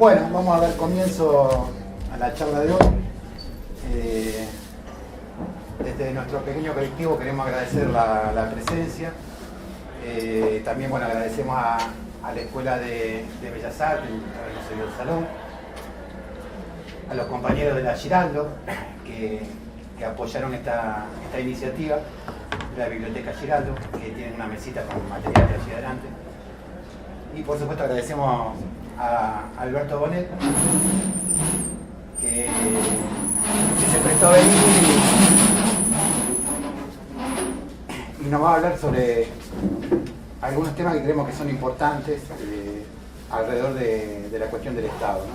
Bueno, vamos a dar comienzo a la charla de hoy. Desde nuestro pequeño colectivo queremos agradecer la presencia. También bueno, agradecemos a la Escuela de Bellas Artes, del Salón, a los compañeros de la Giraldo que apoyaron esta iniciativa, de la Biblioteca Giraldo, que tienen una mesita con material de allí adelante. Y por supuesto agradecemos a Alberto Bonet, que se prestó a venir y nos va a hablar sobre algunos temas que creemos que son importantes alrededor de la cuestión del Estado, ¿no?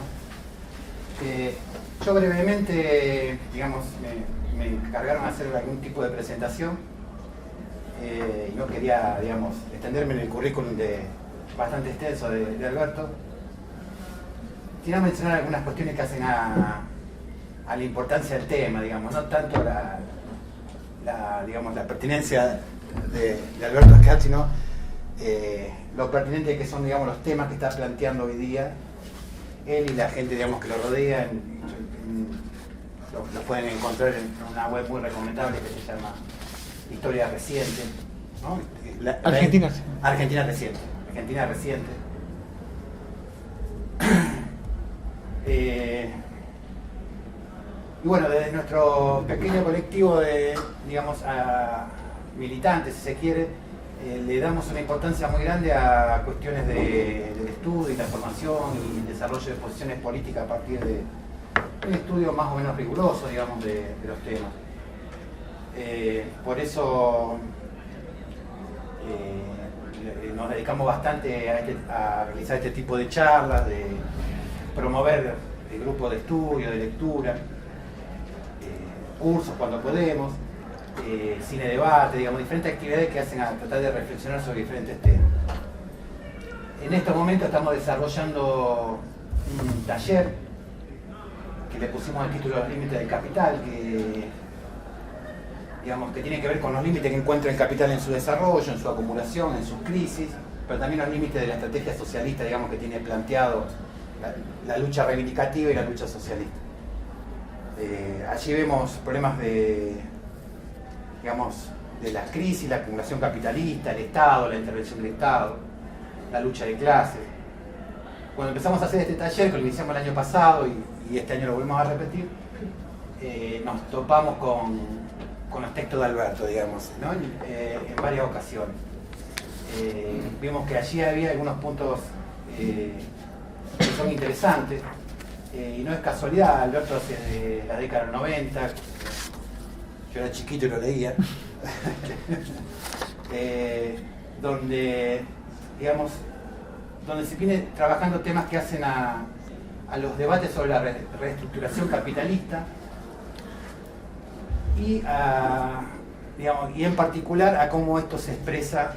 Yo brevemente, digamos, me encargaron de hacer algún tipo de presentación y no quería, digamos, extenderme en el currículum bastante extenso de Alberto. Quería mencionar algunas cuestiones que hacen a la importancia del tema, digamos, no tanto digamos, la pertinencia de Alberto Esquel, sino lo pertinente que son, digamos, los temas que está planteando hoy día él y la gente, digamos, que lo rodea. Lo pueden encontrar en una web muy recomendable que se llama Historia Reciente, ¿no? Argentina Reciente. Argentina Reciente. Y bueno, desde nuestro pequeño colectivo de, digamos, militantes, si se quiere, le damos una importancia muy grande a cuestiones del estudio y la formación y el desarrollo de posiciones políticas a partir de un estudio más o menos riguroso, digamos, de los temas. Por eso nos dedicamos bastante a realizar este tipo de charlas, de promover grupos de estudio, de lectura, cursos cuando podemos, cine debate, digamos, diferentes actividades que hacen a tratar de reflexionar sobre diferentes temas. En estos momentos estamos desarrollando un taller que le pusimos el título Los límites del capital, digamos, que tiene que ver con los límites que encuentra el capital en su desarrollo, en su acumulación, en sus crisis, pero también los límites de la estrategia socialista, digamos, que tiene planteado la lucha reivindicativa y la lucha socialista. Allí vemos problemas digamos, de la crisis, la acumulación capitalista, el Estado, la intervención del Estado, la lucha de clases. Cuando empezamos a hacer este taller, que lo iniciamos el año pasado y este año lo volvemos a repetir, nos topamos con los textos de Alberto, digamos, ¿no? En varias ocasiones. Vimos que allí había algunos puntos que son interesantes, y no es casualidad. Alberto hace la década del 90, yo era chiquito y lo leía, donde, digamos, donde se viene trabajando temas que hacen a los debates sobre la reestructuración capitalista y, digamos, y en particular a cómo esto se expresa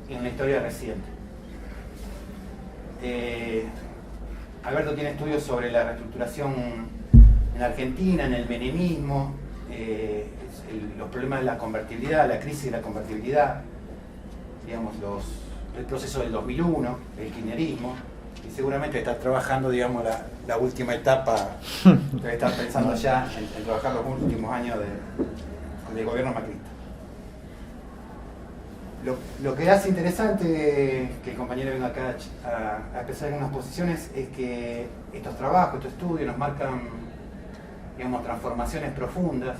en la historia reciente. Alberto tiene estudios sobre la reestructuración en Argentina, en el menemismo, los problemas de la convertibilidad, la crisis de la convertibilidad, digamos, el proceso del 2001, el kirchnerismo, y seguramente está trabajando, digamos, la última etapa, debe estar pensando ya en trabajar los últimos años del gobierno macrista. Lo que hace interesante que el compañero venga acá a expresar algunas posiciones es que estos trabajos, estos estudios nos marcan, digamos, transformaciones profundas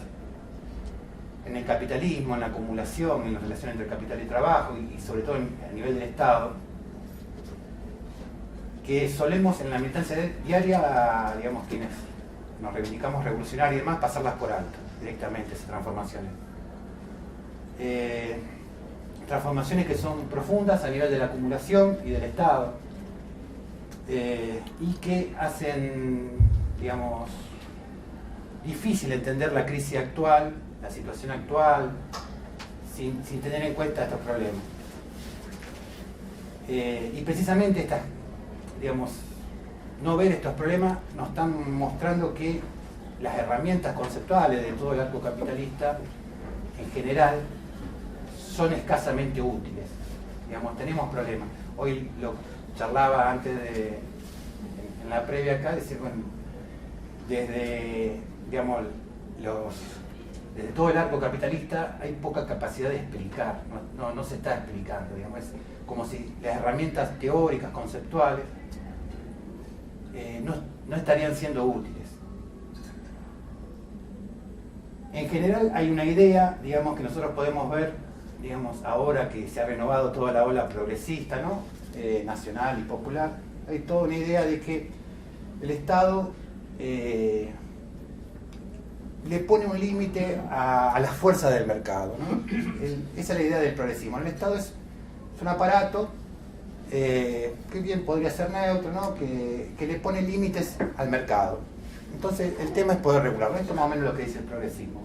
en el capitalismo, en la acumulación, en la relación entre el capital y el trabajo y sobre todo a nivel del Estado, que solemos en la militancia diaria, digamos, quienes nos reivindicamos revolucionarios y demás, pasarlas por alto directamente, esas transformaciones. Transformaciones que son profundas a nivel de la acumulación y del Estado, y que hacen, digamos, difícil entender la crisis actual, la situación actual, sin tener en cuenta estos problemas. Y precisamente digamos, no ver estos problemas nos están mostrando que las herramientas conceptuales de todo el arco capitalista en general son escasamente útiles. Digamos, tenemos problemas. Hoy lo charlaba antes en la previa acá, decir, bueno, desde, digamos, desde todo el arco capitalista hay poca capacidad de explicar, no se está explicando, digamos, es como si las herramientas teóricas, conceptuales, no estarían siendo útiles. En general hay una idea, digamos, que nosotros podemos ver, digamos, ahora que se ha renovado toda la ola progresista, ¿no? Nacional y popular, hay toda una idea de que el Estado le pone un límite a las fuerzas del mercado, ¿no? Esa es la idea del progresismo. El Estado es un aparato que bien podría ser neutro, ¿no? que le pone límites al mercado. Entonces el tema es poder regularlo. Esto es más o menos lo que dice el progresismo.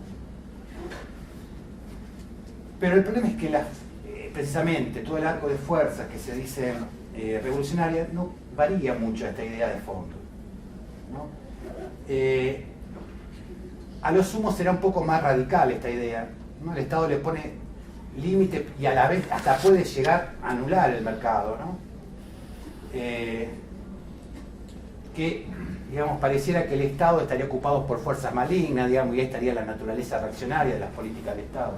Pero el problema es que precisamente todo el arco de fuerzas que se dice revolucionaria no varía mucho esta idea de fondo, ¿no? A lo sumo será un poco más radical esta idea, ¿no? El Estado le pone límites y a la vez hasta puede llegar a anular el mercado, ¿no? Que, digamos, pareciera que el Estado estaría ocupado por fuerzas malignas, digamos, y ahí estaría la naturaleza reaccionaria de las políticas del Estado.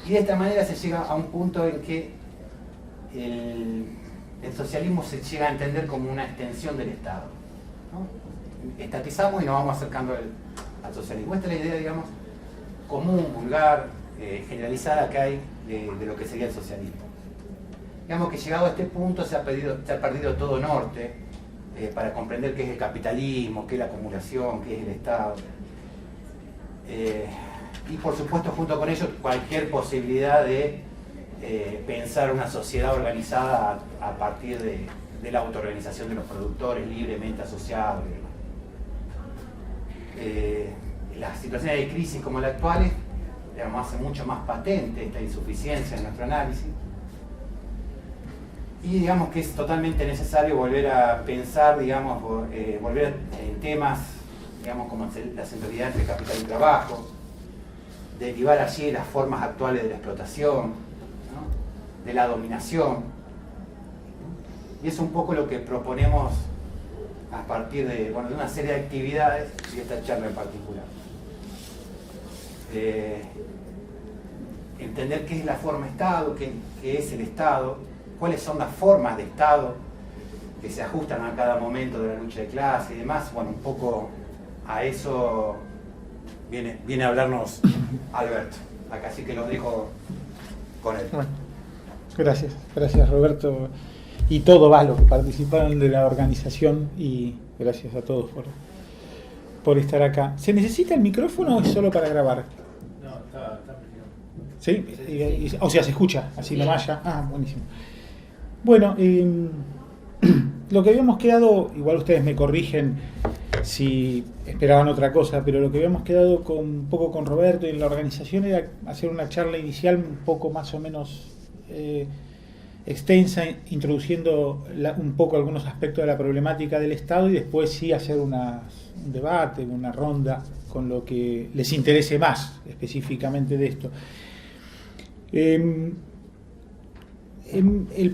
Y de esta manera se llega a un punto en que el socialismo se llega a entender como una extensión del Estado, ¿no? Estatizamos y nos vamos acercando al socialismo. Esta es la idea, digamos, común, vulgar, generalizada que hay de lo que sería el socialismo. Digamos que llegado a este punto se ha perdido todo norte para comprender qué es el capitalismo, qué es la acumulación, qué es el Estado. Y por supuesto, junto con ello, cualquier posibilidad de pensar una sociedad organizada a partir de la autoorganización de los productores, libremente asociados. Las situaciones de crisis como las actuales, digamos, hacen mucho más patente esta insuficiencia en nuestro análisis. Y digamos que es totalmente necesario volver a pensar, digamos, volver en temas, digamos, como la centralidad entre capital y trabajo, derivar allí las formas actuales de la explotación, ¿no? De la dominación. Y es un poco lo que proponemos a partir de una serie de actividades y esta charla en particular. Entender qué es la forma Estado, qué es el Estado, cuáles son las formas de Estado que se ajustan a cada momento de la lucha de clase y demás. Bueno, un poco a eso viene a hablarnos Alberto. Acá sí que lo dejo con él. Bueno, gracias Roberto y todos los que participaron de la organización, y gracias a todos por estar acá. ¿Se necesita el micrófono o es solo para grabar? No, está ¿Sí? O sea, se escucha así nomás ya. Ah, buenísimo. Bueno, lo que habíamos quedado, igual ustedes me corrigen si esperaban otra cosa, pero lo que habíamos quedado un poco con Roberto y en la organización era hacer una charla inicial un poco más o menos extensa, introduciendo un poco algunos aspectos de la problemática del Estado, y después sí hacer un debate, una ronda con lo que les interese más específicamente de esto. El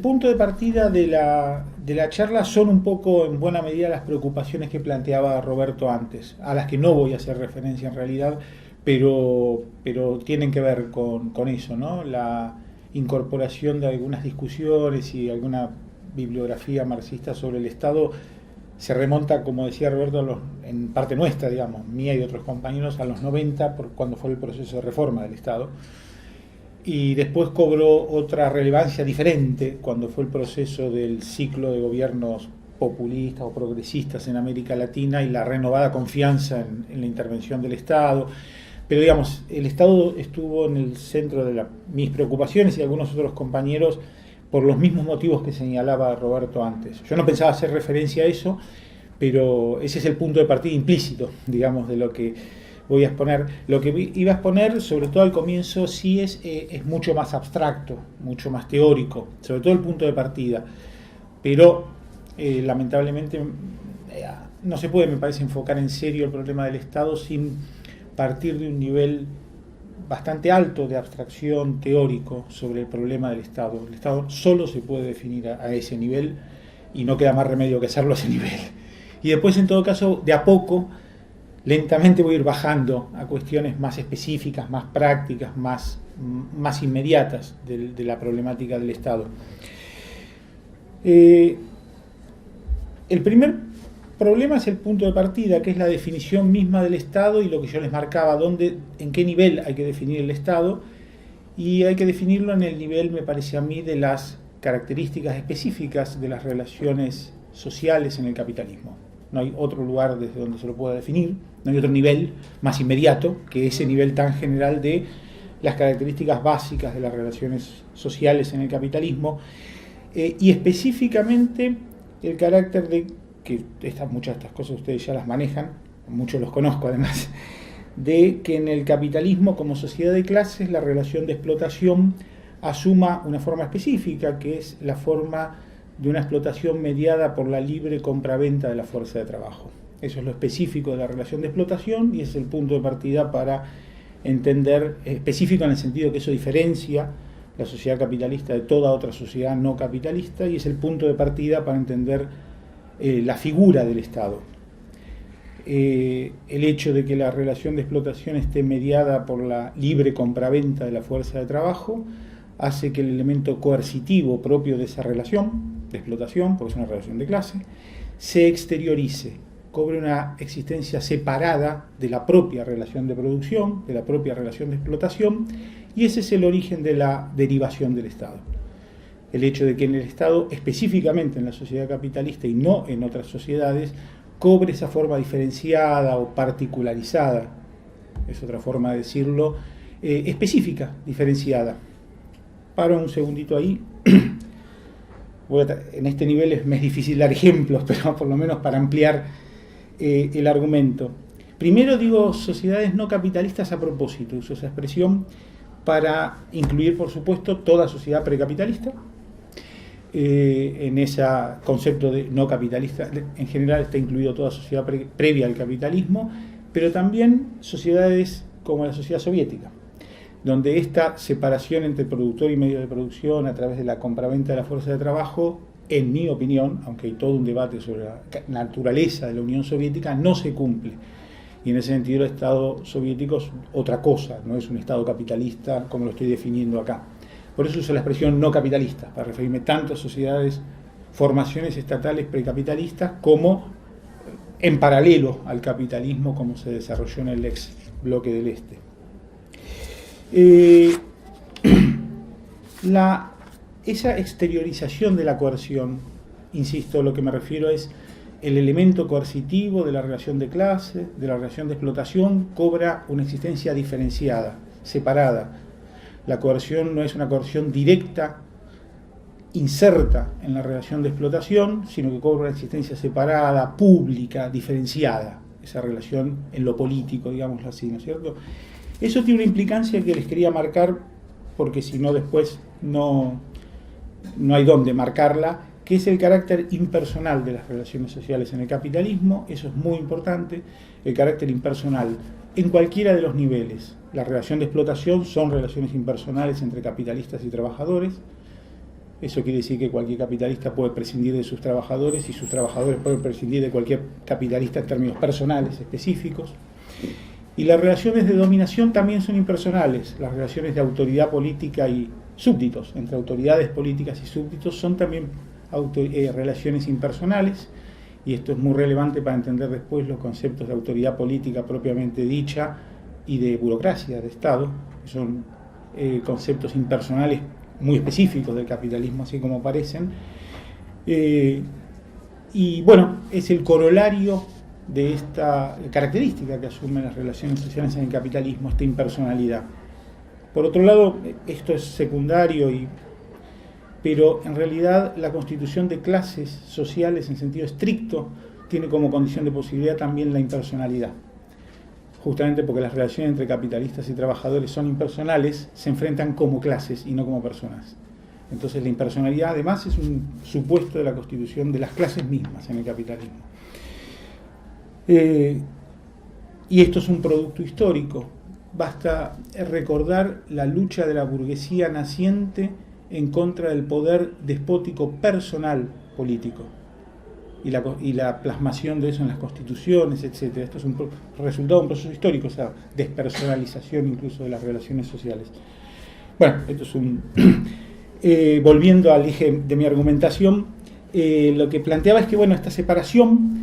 punto de partida de la charla son un poco, en buena medida, las preocupaciones que planteaba Roberto antes, a las que no voy a hacer referencia en realidad, pero tienen que ver con eso, ¿no? La incorporación de algunas discusiones y alguna bibliografía marxista sobre el Estado se remonta, como decía Roberto, en parte nuestra, digamos, mía y de otros compañeros, a los 90, cuando fue el proceso de reforma del Estado. Y después cobró otra relevancia diferente cuando fue el proceso del ciclo de gobiernos populistas o progresistas en América Latina y la renovada confianza en la intervención del Estado. Pero digamos, el Estado estuvo en el centro de mis preocupaciones y de algunos otros compañeros por los mismos motivos que señalaba Roberto antes. Yo no pensaba hacer referencia a eso, pero ese es el punto de partida implícito, digamos, de lo que voy a exponer. Lo que iba a exponer, sobre todo al comienzo, sí es mucho más abstracto, mucho más teórico, sobre todo el punto de partida. Pero, lamentablemente, no se puede, me parece, enfocar en serio el problema del Estado sin partir de un nivel bastante alto de abstracción teórico sobre el problema del Estado. El Estado solo se puede definir a ese nivel y no queda más remedio que hacerlo a ese nivel. Y después, en todo caso, de a poco, lentamente voy a ir bajando a cuestiones más específicas, más prácticas, más inmediatas de la problemática del Estado. El primer problema es el punto de partida, que es la definición misma del Estado y lo que yo les marcaba, en qué nivel hay que definir el Estado, y hay que definirlo en el nivel, me parece a mí, de las características específicas de las relaciones sociales en el capitalismo. No hay otro lugar desde donde se lo pueda definir, no hay otro nivel más inmediato que ese nivel tan general de las características básicas de las relaciones sociales en el capitalismo, y específicamente el carácter de que muchas de estas cosas ustedes ya las manejan, muchos los conozco además, de que en el capitalismo como sociedad de clases la relación de explotación asuma una forma específica, que es la forma de una explotación mediada por la libre compraventa de la fuerza de trabajo. Eso es lo específico de la relación de explotación y es el punto de partida para entender, específico en el sentido que eso diferencia la sociedad capitalista de toda otra sociedad no capitalista, y es el punto de partida para entender la figura del Estado. El hecho de que la relación de explotación esté mediada por la libre compraventa de la fuerza de trabajo hace que el elemento coercitivo propio de esa relación de explotación, porque es una relación de clase, se exteriorice, cobre una existencia separada de la propia relación de producción, de la propia relación de explotación, y ese es el origen de la derivación del Estado. El hecho de que en el Estado, específicamente en la sociedad capitalista y no en otras sociedades, cobre esa forma diferenciada o particularizada, es otra forma de decirlo, específica, diferenciada. Paro un segundito ahí. En este nivel me es difícil dar ejemplos, pero por lo menos para ampliar el argumento. Primero digo sociedades no capitalistas a propósito, uso esa expresión para incluir, por supuesto, toda sociedad precapitalista. En ese concepto de no capitalista, en general está incluido toda sociedad previa al capitalismo, pero también sociedades como la sociedad soviética, donde esta separación entre productor y medio de producción a través de la compraventa de la fuerza de trabajo, en mi opinión, aunque hay todo un debate sobre la naturaleza de la Unión Soviética, no se cumple. Y en ese sentido el Estado soviético es otra cosa, no es un Estado capitalista como lo estoy definiendo acá. Por eso uso la expresión no capitalista, para referirme tanto a sociedades, formaciones estatales precapitalistas, como en paralelo al capitalismo como se desarrolló en el ex bloque del Este. Esa exteriorización de la coerción, insisto, lo que me refiero es el elemento coercitivo de la relación de clase, de la relación de explotación, cobra una existencia diferenciada, separada. La coerción no es una coerción directa, inserta en la relación de explotación, sino que cobra una existencia separada, pública, diferenciada, esa relación en lo político, digámoslo así, ¿no es cierto? Eso tiene una implicancia que les quería marcar, porque si no después no hay dónde marcarla, que es el carácter impersonal de las relaciones sociales en el capitalismo. Eso es muy importante, el carácter impersonal en cualquiera de los niveles. La relación de explotación son relaciones impersonales entre capitalistas y trabajadores. Eso quiere decir que cualquier capitalista puede prescindir de sus trabajadores y sus trabajadores pueden prescindir de cualquier capitalista en términos personales específicos. Y las relaciones de dominación también son impersonales. Las relaciones de autoridad política y súbditos, entre autoridades políticas y súbditos, son también relaciones impersonales, y esto es muy relevante para entender después los conceptos de autoridad política propiamente dicha y de burocracia de Estado, que son conceptos impersonales muy específicos del capitalismo, así como parecen. Y bueno, es el corolario de esta característica que asumen las relaciones sociales en el capitalismo, esta impersonalidad. Por otro lado, esto es secundario, pero en realidad la constitución de clases sociales en sentido estricto tiene como condición de posibilidad también la impersonalidad. Justamente porque las relaciones entre capitalistas y trabajadores son impersonales, se enfrentan como clases y no como personas. Entonces la impersonalidad además es un supuesto de la constitución de las clases mismas en el capitalismo. Y esto es un producto histórico basta recordar la lucha de la burguesía naciente en contra del poder despótico personal político y la plasmación de eso en las constituciones, etc. Esto es un resultado de un proceso histórico, o sea, despersonalización incluso de las relaciones sociales. Bueno, esto es un... volviendo al eje de mi argumentación, lo que planteaba es que, bueno, esta separación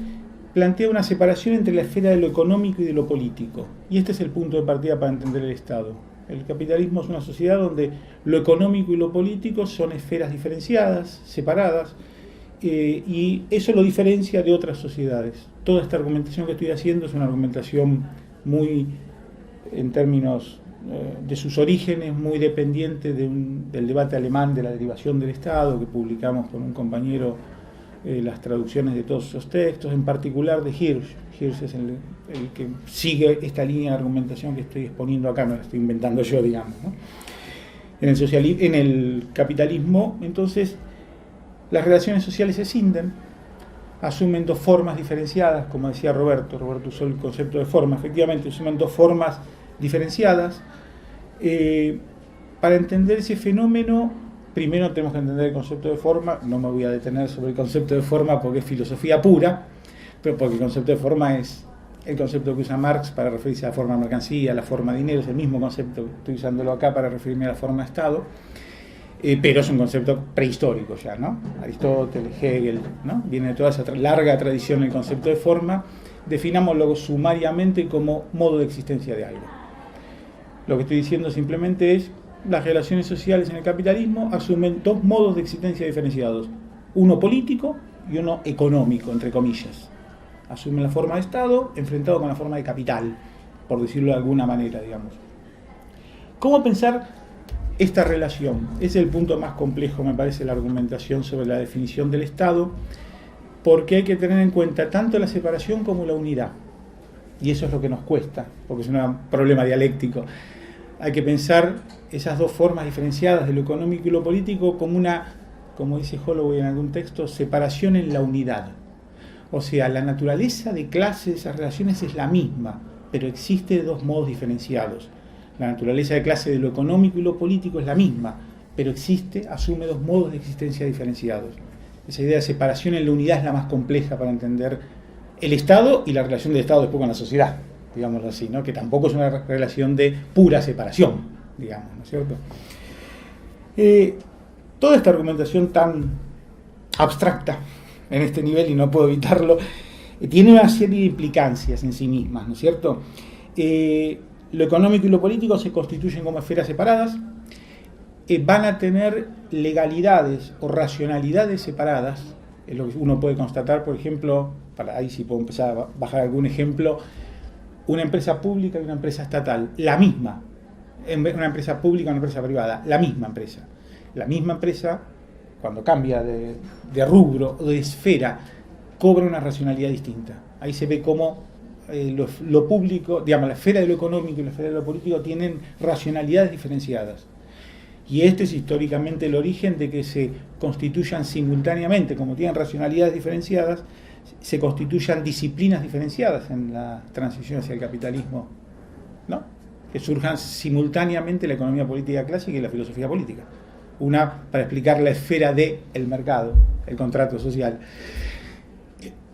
plantea una separación entre la esfera de lo económico y de lo político. Y este es el punto de partida para entender el Estado. El capitalismo es una sociedad donde lo económico y lo político son esferas diferenciadas, separadas, y eso lo diferencia de otras sociedades. Toda esta argumentación que estoy haciendo es una argumentación muy, en términos de sus orígenes, muy dependiente del debate alemán de la derivación del Estado, que publicamos con un compañero las traducciones de todos esos textos, en particular de Hirsch. Hirsch es el que sigue esta línea de argumentación que estoy exponiendo acá, no la estoy inventando yo, digamos, ¿no? En el capitalismo, entonces, las relaciones sociales se escinden, asumen dos formas diferenciadas, como decía Roberto usó el concepto de forma, efectivamente, asumen dos formas diferenciadas. Para entender ese fenómeno, primero tenemos que entender el concepto de forma. No me voy a detener sobre el concepto de forma porque es filosofía pura, pero porque el concepto de forma es el concepto que usa Marx para referirse a la forma de mercancía, a la forma de dinero, es el mismo concepto que estoy usándolo acá para referirme a la forma de Estado, pero es un concepto prehistórico ya, ¿no? Aristóteles, Hegel, ¿no? Viene de toda esa larga tradición el concepto de forma. Definámoslo sumariamente como modo de existencia de algo. Lo que estoy diciendo simplemente es las relaciones sociales en el capitalismo asumen dos modos de existencia diferenciados, uno político y uno económico, entre comillas. Asumen la forma de Estado enfrentado con la forma de capital, por decirlo de alguna manera, digamos. ¿Cómo pensar esta relación? Ese es el punto más complejo, me parece, la argumentación sobre la definición del Estado, porque hay que tener en cuenta tanto la separación como la unidad. Y eso es lo que nos cuesta, porque es un problema dialéctico. Hay que pensar esas dos formas diferenciadas de lo económico y lo político como una, como dice Holloway en algún texto, separación en la unidad. O sea, la naturaleza de clase de esas relaciones es la misma, pero existe de dos modos diferenciados. La naturaleza de clase de lo económico y lo político es la misma, pero asume dos modos de existencia diferenciados. Esa idea de separación en la unidad es la más compleja para entender el Estado y la relación del Estado después con la sociedad, digámoslo así, ¿no? Que tampoco es una relación de pura separación, digamos, ¿no es cierto? Toda esta argumentación tan abstracta en este nivel, y no puedo evitarlo, tiene una serie de implicancias en sí mismas, ¿no es cierto? Lo económico y lo político se constituyen como esferas separadas, van a tener legalidades o racionalidades separadas, es lo que uno puede constatar, por ejemplo, ahí sí puedo empezar a bajar algún ejemplo, una empresa pública y una empresa estatal, la misma, una empresa pública y una empresa privada, la misma empresa, cuando cambia de rubro o de esfera, cobra una racionalidad distinta. Ahí se ve cómo lo público, digamos, la esfera de lo económico y la esfera de lo político tienen racionalidades diferenciadas. Y este es históricamente el origen de que se constituyan simultáneamente, como tienen racionalidades diferenciadas, se constituyan disciplinas diferenciadas en la transición hacia el capitalismo, ¿no? Que surjan simultáneamente la economía política clásica y la filosofía política. Una para explicar la esfera del mercado, el contrato social,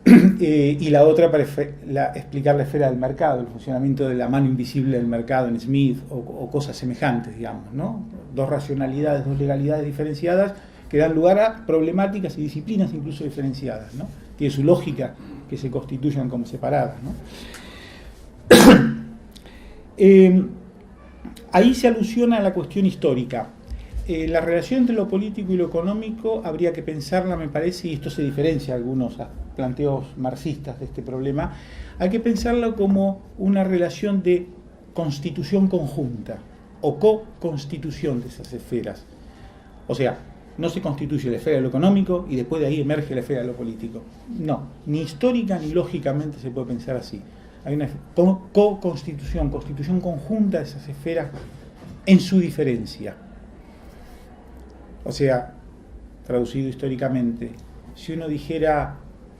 y la otra para explicar la esfera del mercado, el funcionamiento de la mano invisible del mercado en Smith o cosas semejantes, digamos, ¿no? Dos racionalidades, dos legalidades diferenciadas que dan lugar a problemáticas y disciplinas incluso diferenciadas, ¿no? Tiene su lógica que se constituyan como separadas, ¿no? Ahí se alusiona a la cuestión histórica. La relación entre lo político y lo económico habría que pensarla, me parece, y esto se diferencia de algunos planteos marxistas de este problema, hay que pensarlo como una relación de constitución conjunta o co-constitución de esas esferas. O sea, no se constituye la esfera de lo económico y después de ahí emerge la esfera de lo político. No, ni histórica ni lógicamente se puede pensar así. Hay una co-constitución, constitución conjunta de esas esferas en su diferencia. O sea, traducido históricamente, si uno dijera,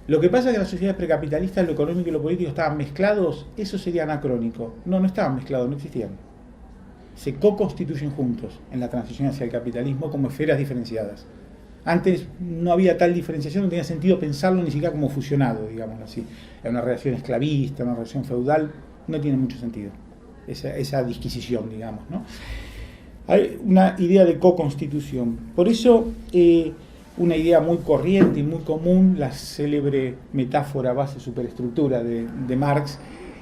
lo que pasa es que en las sociedades precapitalistas lo económico y lo político estaban mezclados, eso sería anacrónico. No estaban mezclados, no existían. se co-constituyen juntos en la transición hacia el capitalismo como esferas diferenciadas. Antes no había tal diferenciación, no tenía sentido pensarlo ni siquiera como fusionado, digamos así. Era una relación esclavista, una relación feudal, no tiene mucho sentido esa disquisición, digamos, ¿no? Hay una idea de co-constitución. Por eso, una idea muy corriente y muy común, la célebre metáfora base-superestructura de Marx,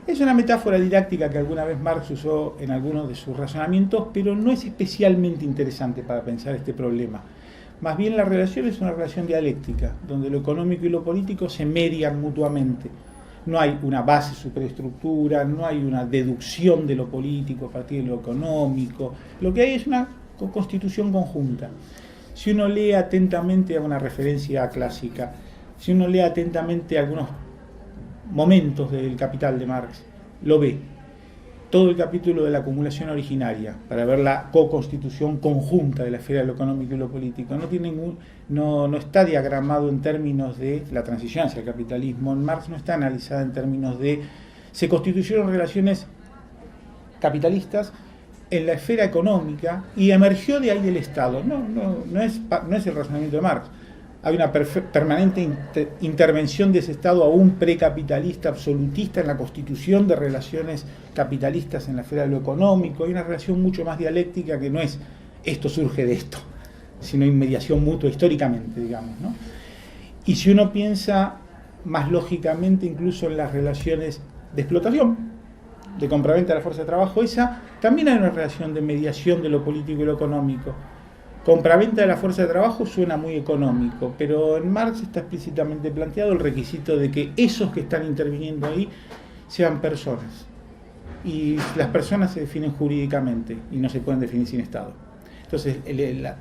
es una metáfora didáctica que alguna vez Marx usó en algunos de sus razonamientos, pero no es especialmente interesante para pensar este problema. Más bien la relación es una relación dialéctica, donde lo económico y lo político se median mutuamente. No hay una base superestructura, no hay una deducción de lo político a partir de lo económico. Lo que hay es una constitución conjunta. Si uno lee atentamente a una referencia clásica, si uno lee atentamente algunos momentos del Capital de Marx, lo ve. Todo el capítulo de la acumulación originaria, para ver la co-constitución conjunta de la esfera de lo económico y lo político. No está diagramado en términos de la transición hacia el capitalismo. En Marx no está analizada en términos de se constituyeron relaciones capitalistas en la esfera económica y emergió de ahí el Estado. No es el razonamiento de Marx. Hay una permanente intervención de ese Estado aún precapitalista, absolutista, en la constitución de relaciones capitalistas en la esfera de lo económico. Hay una relación mucho más dialéctica que no es esto surge de esto, sino inmediación mutua históricamente, digamos, ¿no? Y si uno piensa más lógicamente incluso en las relaciones de explotación, de compraventa de la fuerza de trabajo, esa también hay una relación de mediación de lo político y lo económico. Compraventa de la fuerza de trabajo suena muy económico, pero en Marx está explícitamente planteado el requisito de que esos que están interviniendo ahí sean personas. Y las personas se definen jurídicamente y no se pueden definir sin Estado. Entonces,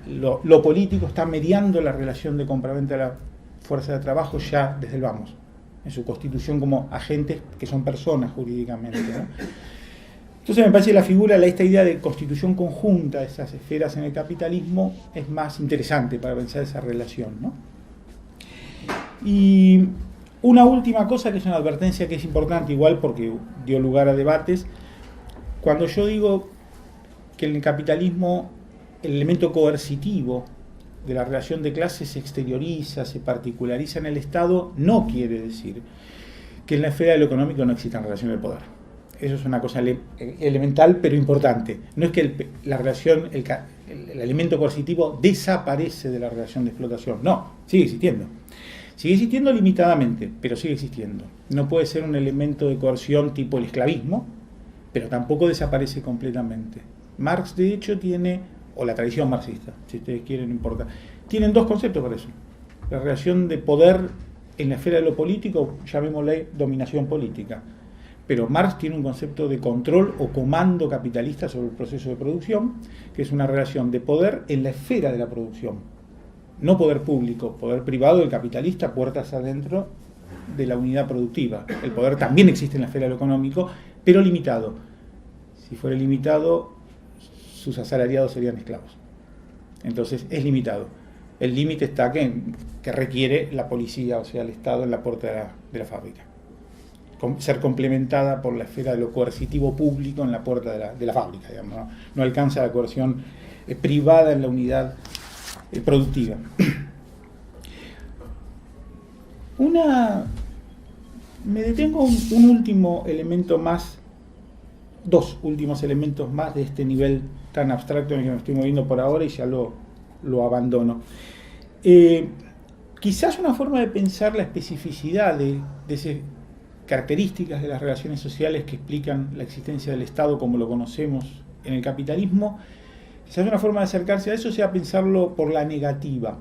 lo político está mediando la relación de compraventa de la fuerza de trabajo ya desde el vamos, en su constitución como agentes que son personas jurídicamente, ¿no? Entonces me parece que esta idea de constitución conjunta de esas esferas en el capitalismo es más interesante para pensar esa relación, ¿no? Y una última cosa que es una advertencia que es importante igual porque dio lugar a debates. Cuando yo digo que en el capitalismo el elemento coercitivo de la relación de clases se exterioriza, se particulariza en el Estado, no quiere decir que en la esfera de lo económico no existan relaciones de poder. Eso es una cosa elemental, pero importante. No es que la relación, el elemento coercitivo desaparece de la relación de explotación. No, sigue existiendo. Sigue existiendo limitadamente, pero sigue existiendo. No puede ser un elemento de coerción tipo el esclavismo, pero tampoco desaparece completamente. Marx, de hecho, tiene, o la tradición marxista, si ustedes quieren, no importa, tienen dos conceptos para eso. La relación de poder en la esfera de lo político, llamémosle dominación política. Pero Marx tiene un concepto de control o comando capitalista sobre el proceso de producción, que es una relación de poder en la esfera de la producción. No poder público, poder privado del capitalista, puertas adentro de la unidad productiva. El poder también existe en la esfera de lo económico, pero limitado. Si fuera limitado, sus asalariados serían esclavos. Entonces es limitado. El límite está que requiere la policía, o sea, el Estado en la puerta de la fábrica. Ser complementada por la esfera de lo coercitivo público en la puerta de la fábrica, digamos, ¿no? No alcanza la coerción privada en la unidad productiva. Me detengo un último elemento más, dos últimos elementos más de este nivel tan abstracto en el que me estoy moviendo por ahora y ya lo abandono. Quizás una forma de pensar la especificidad de ese características de las relaciones sociales que explican la existencia del Estado como lo conocemos en el capitalismo, quizás una forma de acercarse a eso sea pensarlo por la negativa.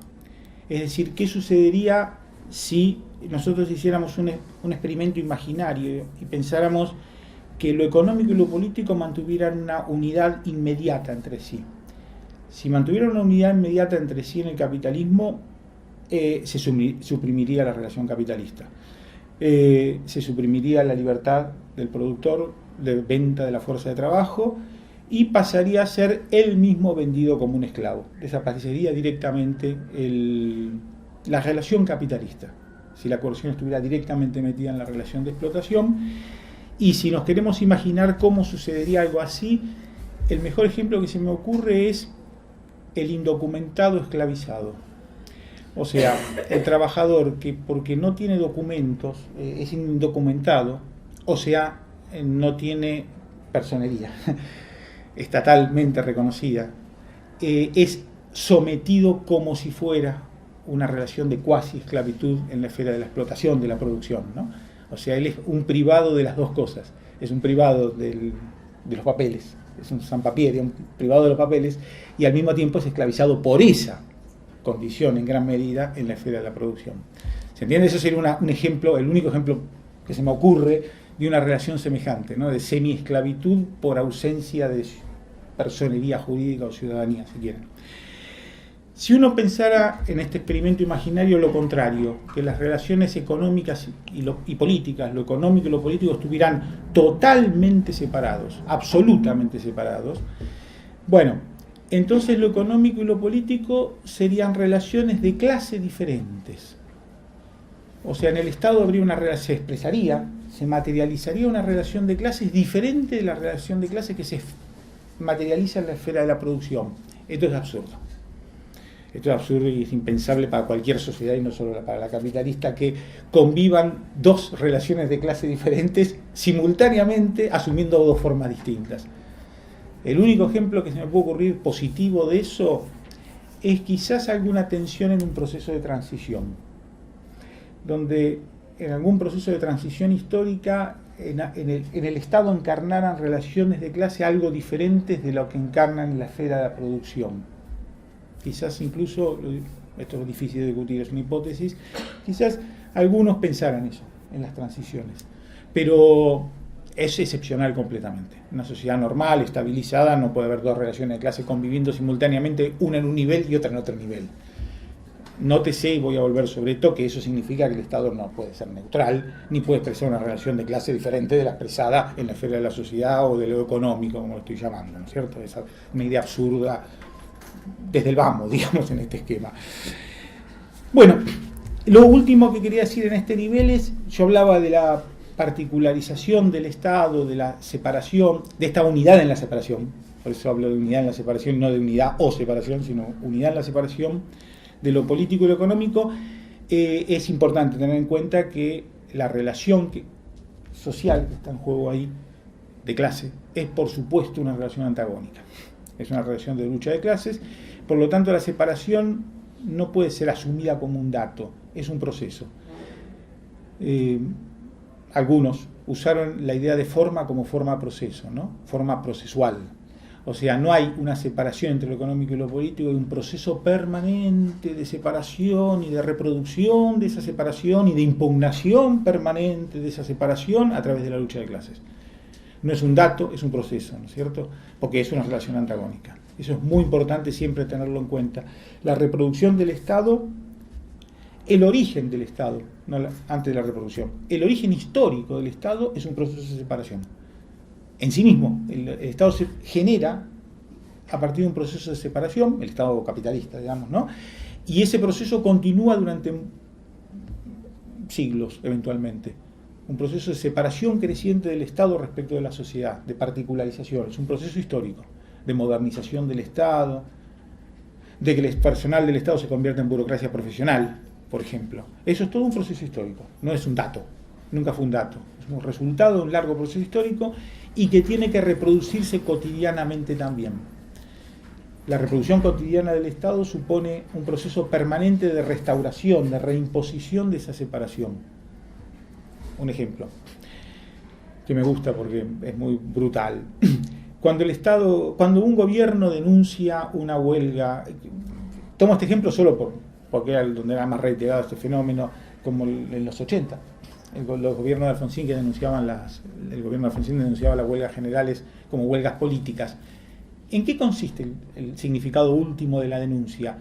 Es decir, ¿qué sucedería si nosotros hiciéramos un experimento imaginario y pensáramos que lo económico y lo político mantuvieran una unidad inmediata entre sí? Si mantuvieran una unidad inmediata entre sí en el capitalismo, se suprimiría la relación capitalista. Se suprimiría la libertad del productor de venta de la fuerza de trabajo y pasaría a ser él mismo vendido como un esclavo. Desaparecería directamente la relación capitalista, si la coerción estuviera directamente metida en la relación de explotación. Y si nos queremos imaginar cómo sucedería algo así, el mejor ejemplo que se me ocurre es el indocumentado esclavizado. O sea, el trabajador que porque no tiene documentos es indocumentado, o sea, no tiene personería estatalmente reconocida, es sometido como si fuera una relación de cuasi esclavitud en la esfera de la explotación, de la producción, ¿no? O sea, él es un privado de las dos cosas, es un privado de los papeles, es un sanpapiere, un privado de los papeles, y al mismo tiempo es esclavizado por esa condición en gran medida en la esfera de la producción. ¿Se entiende? Eso sería un ejemplo, el único ejemplo que se me ocurre de una relación semejante, ¿no? De semi-esclavitud por ausencia de personería jurídica o ciudadanía, si quieren. Si uno pensara en este experimento imaginario lo contrario, que las relaciones económicas y políticas, lo económico y lo político estuvieran totalmente separados, absolutamente separados, bueno, entonces lo económico y lo político serían relaciones de clase diferentes. O sea, en el Estado habría una relación, se expresaría, se materializaría una relación de clases diferente de la relación de clases que se materializa en la esfera de la producción. Esto es absurdo. Esto es absurdo y es impensable para cualquier sociedad y no solo para la capitalista, que convivan dos relaciones de clase diferentes simultáneamente asumiendo dos formas distintas. El único ejemplo que se me puede ocurrir positivo de eso es quizás alguna tensión en un proceso de transición, donde en algún proceso de transición histórica en el Estado encarnaran relaciones de clase algo diferentes de lo que encarnan en la esfera de la producción. Quizás incluso, esto es difícil de discutir, es una hipótesis, quizás algunos pensaran eso en las transiciones, pero es excepcional completamente. En una sociedad normal, estabilizada, no puede haber dos relaciones de clase conviviendo simultáneamente, una en un nivel y otra en otro nivel. Nótese, y voy a volver sobre esto, que eso significa que el Estado no puede ser neutral, ni puede expresar una relación de clase diferente de la expresada en la esfera de la sociedad o de lo económico, como lo estoy llamando, ¿no es cierto? Es una idea absurda desde el vamos, digamos, en este esquema. Bueno, lo último que quería decir en este nivel es, yo hablaba de la particularización del Estado, de la separación, de esta unidad en la separación, por eso hablo de unidad en la separación, no de unidad o separación, sino unidad en la separación de lo político y lo económico. Es importante tener en cuenta que la relación social que está en juego ahí, de clase, es por supuesto una relación antagónica. Es una relación de lucha de clases, por lo tanto la separación no puede ser asumida como un dato, es un proceso. Algunos usaron la idea de forma como forma-proceso, ¿no? Forma procesual. O sea, no hay una separación entre lo económico y lo político, hay un proceso permanente de separación y de reproducción de esa separación y de impugnación permanente de esa separación a través de la lucha de clases. No es un dato, es un proceso, ¿no es cierto? Porque es una relación antagónica. Eso es muy importante siempre tenerlo en cuenta. La reproducción del Estado, el origen del Estado, no antes de la reproducción, el origen histórico del Estado es un proceso de separación. En sí mismo, el Estado se genera a partir de un proceso de separación, el Estado capitalista, digamos, ¿no? Y ese proceso continúa durante siglos, eventualmente. Un proceso de separación creciente del Estado respecto de la sociedad, de particularización. Es un proceso histórico, de modernización del Estado, de que el personal del Estado se convierta en burocracia profesional, por ejemplo. Eso es todo un proceso histórico, no es un dato, nunca fue un dato. Es un resultado de un largo proceso histórico y que tiene que reproducirse cotidianamente también. La reproducción cotidiana del Estado supone un proceso permanente de restauración, de reimposición de esa separación. Un ejemplo que me gusta porque es muy brutal. Cuando un gobierno denuncia una huelga, tomo este ejemplo solo porque era donde era más reiterado este fenómeno, como en los 80, los gobiernos de Alfonsín que denunciaban el gobierno de Alfonsín denunciaba las huelgas generales como huelgas políticas. ¿En qué consiste el significado último de la denuncia?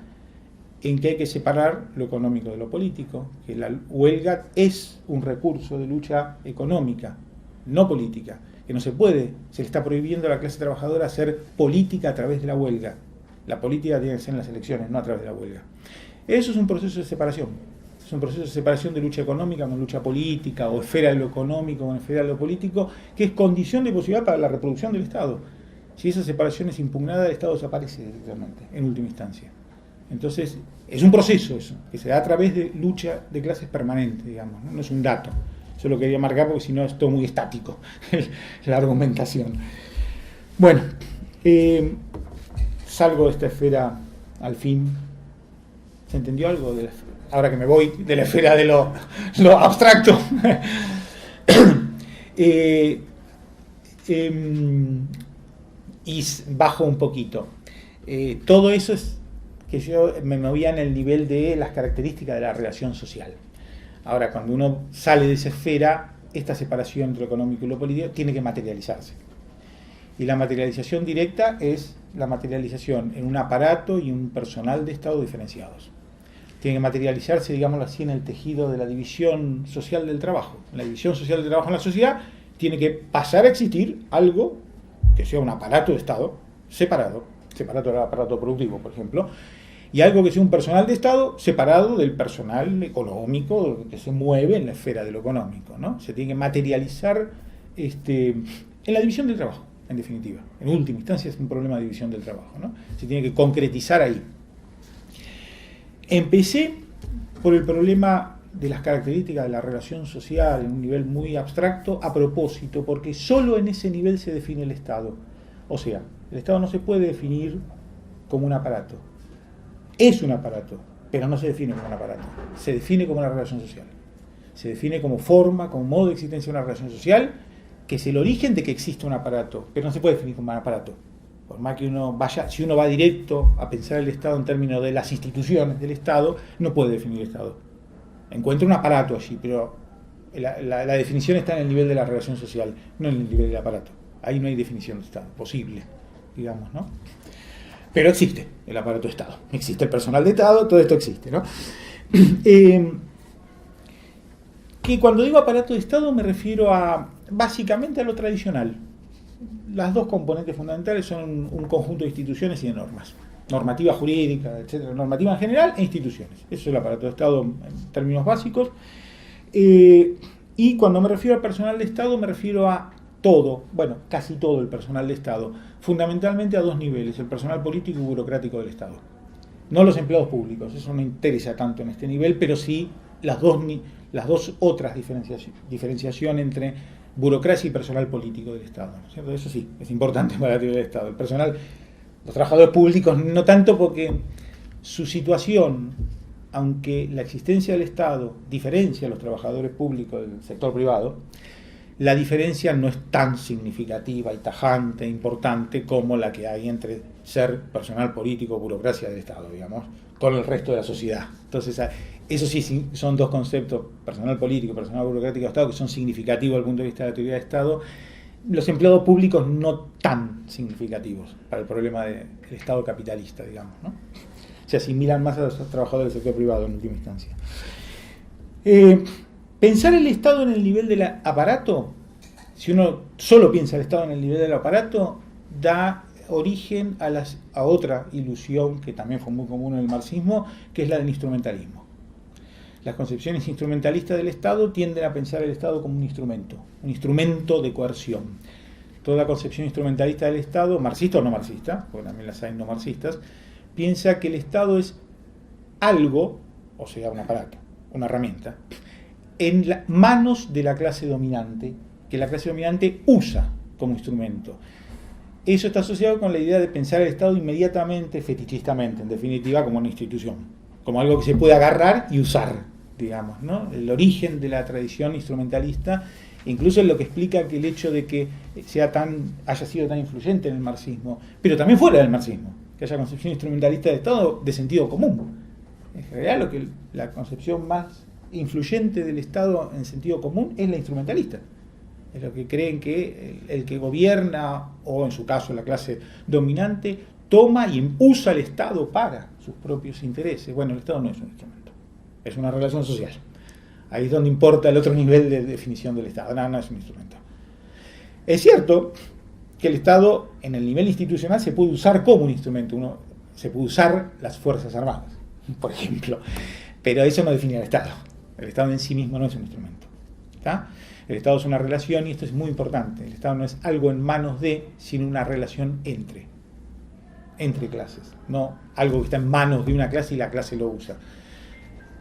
En que hay que separar lo económico de lo político, que la huelga es un recurso de lucha económica, no política, que no se le está prohibiendo a la clase trabajadora hacer política a través de la huelga. La política tiene que ser en las elecciones, no a través de la huelga. Eso es un proceso de separación, es un proceso de separación de lucha económica con lucha política, o esfera de lo económico con esfera de lo político, que es condición de posibilidad para la reproducción del Estado. Si esa separación es impugnada, el Estado desaparece directamente, en última instancia. Entonces, es un proceso eso, que se da a través de lucha de clases permanente, digamos, no es un dato. Eso lo quería marcar porque si no es todo muy estático, la argumentación. Bueno, salgo de esta esfera al fin. ¿Se entendió algo? Ahora que me voy de la esfera de lo abstracto. Y bajo un poquito. Todo eso es que yo me movía en el nivel de las características de la relación social. Ahora, cuando uno sale de esa esfera, esta separación entre lo económico y lo político tiene que materializarse. Y la materialización directa es la materialización en un aparato y un personal de Estado diferenciados. Tiene que materializarse, digámoslo así, en el tejido de la división social del trabajo. En la división social del trabajo en la sociedad tiene que pasar a existir algo que sea un aparato de Estado separado del aparato productivo, por ejemplo, y algo que sea un personal de Estado separado del personal económico que se mueve en la esfera de lo económico, ¿no? Se tiene que materializar en la división del trabajo, en definitiva. En última instancia es un problema de división del trabajo, ¿no? Se tiene que concretizar ahí. Empecé por el problema de las características de la relación social en un nivel muy abstracto a propósito, porque solo en ese nivel se define el Estado. O sea, el Estado no se puede definir como un aparato. Es un aparato, pero no se define como un aparato. Se define como una relación social. Se define como forma, como modo de existencia de una relación social, que es el origen de que existe un aparato, pero no se puede definir como un aparato. Por más que uno vaya, si uno va directo a pensar el Estado en términos de las instituciones del Estado, no puede definir el Estado. Encuentra un aparato allí, pero la definición está en el nivel de la relación social, no en el nivel del aparato. Ahí no hay definición de Estado posible, digamos, ¿no? Pero existe el aparato de Estado, existe el personal de Estado, todo esto existe, ¿no? Que cuando digo aparato de Estado me refiero básicamente a lo tradicional. Las dos componentes fundamentales son un conjunto de instituciones y de normas. Normativa jurídica, etcétera, normativa en general e instituciones. Eso es el aparato de Estado en términos básicos. Y cuando me refiero al personal de Estado me refiero a todo, bueno, casi todo el personal de Estado, fundamentalmente a dos niveles, el personal político y burocrático del Estado. No los empleados públicos, eso no interesa tanto en este nivel, pero sí las dos otras diferenciación entre burocracia y personal político del Estado, ¿no es cierto? Eso sí, es importante para la teoría del Estado. El personal, los trabajadores públicos no tanto, porque su situación, aunque la existencia del Estado diferencia a los trabajadores públicos del sector privado, la diferencia no es tan significativa y tajante, importante como la que hay entre ser personal político o burocracia del Estado, digamos, con el resto de la sociedad. Entonces, eso sí son dos conceptos, personal político y personal burocrático del Estado, que son significativos desde el punto de vista de la teoría del Estado. Los empleados públicos no tan significativos para el problema del Estado capitalista, digamos, ¿no? Se asimilan más a los trabajadores del sector privado en última instancia. Pensar el Estado en el nivel del aparato, si uno solo piensa el Estado en el nivel del aparato, da origen a otra ilusión que también fue muy común en el marxismo, que es la del instrumentalismo. Las concepciones instrumentalistas del Estado tienden a pensar el Estado como un instrumento de coerción. Toda la concepción instrumentalista del Estado, marxista o no marxista, porque también las hay no marxistas, piensa que el Estado es algo, o sea, un aparato, una herramienta, en las manos de la clase dominante, que la clase dominante usa como instrumento. Eso está asociado con la idea de pensar el Estado inmediatamente, fetichistamente, en definitiva, como una institución, como algo que se puede agarrar y usar, digamos, ¿no? El origen de la tradición instrumentalista, incluso es lo que explica que el hecho de que haya sido tan influyente en el marxismo, pero también fuera del marxismo, que haya concepción instrumentalista del Estado de sentido común. En realidad, la concepción más influyente del Estado en sentido común es la instrumentalista. Es lo que creen que el que gobierna, o en su caso la clase dominante, toma y usa el Estado para sus propios intereses. Bueno, el Estado no es un instrumento, es una relación social. Ahí es donde importa el otro nivel de definición del Estado. No es un instrumento. Es cierto que el Estado, en el nivel institucional, se puede usar como un instrumento. Se puede usar las Fuerzas Armadas, por ejemplo. Pero eso no define al Estado. El Estado en sí mismo no es un instrumento. ¿Está? El Estado es una relación, y esto es muy importante. El Estado no es algo en manos de, sino una relación entre clases. No algo que está en manos de una clase y la clase lo usa.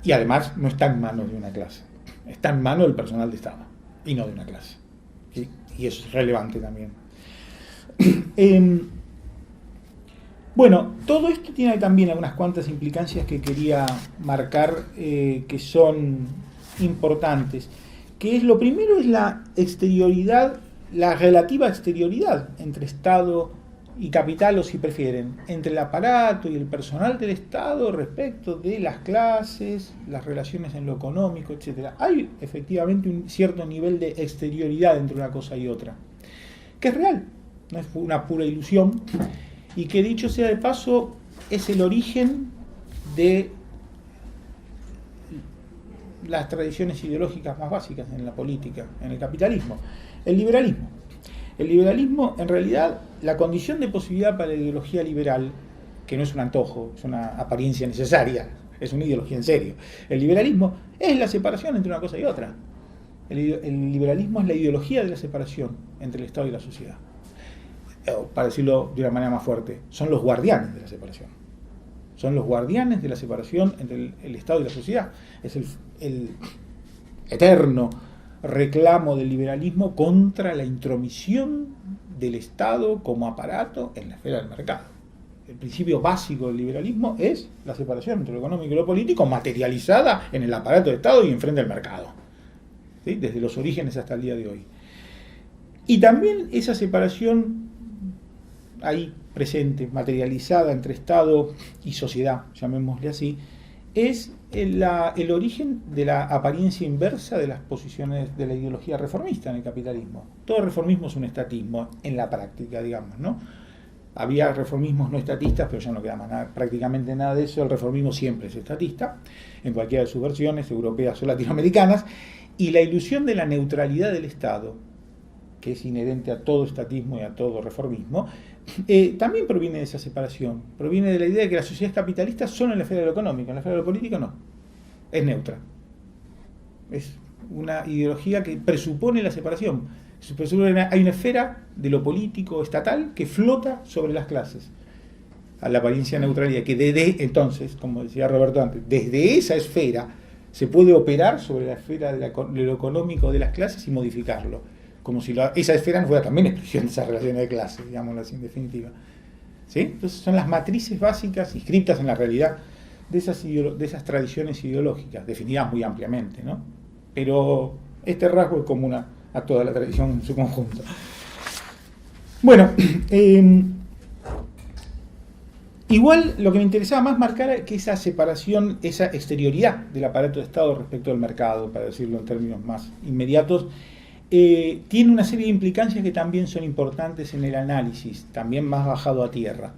Y además no está en manos de una clase. Está en manos del personal de Estado y no de una clase. ¿Sí? Y eso es relevante también. Bueno, todo esto tiene también algunas cuantas implicancias que quería marcar, que son importantes. Que es, lo primero es la exterioridad, la relativa exterioridad entre Estado y capital, o si prefieren, entre el aparato y el personal del Estado respecto de las clases, las relaciones en lo económico, etc. Hay efectivamente un cierto nivel de exterioridad entre una cosa y otra, que es real, no es una pura ilusión, y que, dicho sea de paso, es el origen de las tradiciones ideológicas más básicas en la política, en el capitalismo, el liberalismo. El liberalismo, en realidad, la condición de posibilidad para la ideología liberal, que no es un antojo, es una apariencia necesaria, es una ideología en serio. El liberalismo es la separación entre una cosa y otra. El liberalismo es la ideología de la separación entre el Estado y la sociedad. Para decirlo de una manera más fuerte, son los guardianes de la separación. Son los guardianes de la separación entre el Estado y la sociedad. Es el eterno reclamo del liberalismo contra la intromisión del Estado como aparato en la esfera del mercado. El principio básico del liberalismo es la separación entre lo económico y lo político, materializada en el aparato del Estado y enfrente del mercado, ¿sí? Desde los orígenes hasta el día de hoy. Y también esa separación ahí presente, materializada entre Estado y sociedad, llamémosle así, es el origen de la apariencia inversa de las posiciones de la ideología reformista en el capitalismo. Todo reformismo es un estatismo en la práctica, digamos, ¿no? Había reformismos no estatistas, pero ya no queda prácticamente nada de eso. El reformismo siempre es estatista, en cualquiera de sus versiones, europeas o latinoamericanas, y la ilusión de la neutralidad del Estado, que es inherente a todo estatismo y a todo reformismo, también proviene de esa separación, proviene de la idea de que las sociedades capitalistas son en la esfera de lo económico, en la esfera de lo político no, es neutra. Es una ideología que presupone la separación. Hay una esfera de lo político estatal que flota sobre las clases, a la apariencia de neutralidad, que desde entonces, como decía Roberto antes, desde esa esfera se puede operar sobre la esfera de lo económico de las clases y modificarlo, como si esa esfera no fuera también expresión de esas relaciones de clase, digámoslo así en definitiva. ¿Sí? Entonces son las matrices básicas inscritas en la realidad de esas tradiciones ideológicas, definidas muy ampliamente, ¿no? Pero este rasgo es común a toda la tradición en su conjunto. Bueno, igual lo que me interesaba más marcar es que esa separación, esa exterioridad del aparato de Estado respecto al mercado, para decirlo en términos más inmediatos, tiene una serie de implicancias que también son importantes en el análisis, también más bajado a tierra.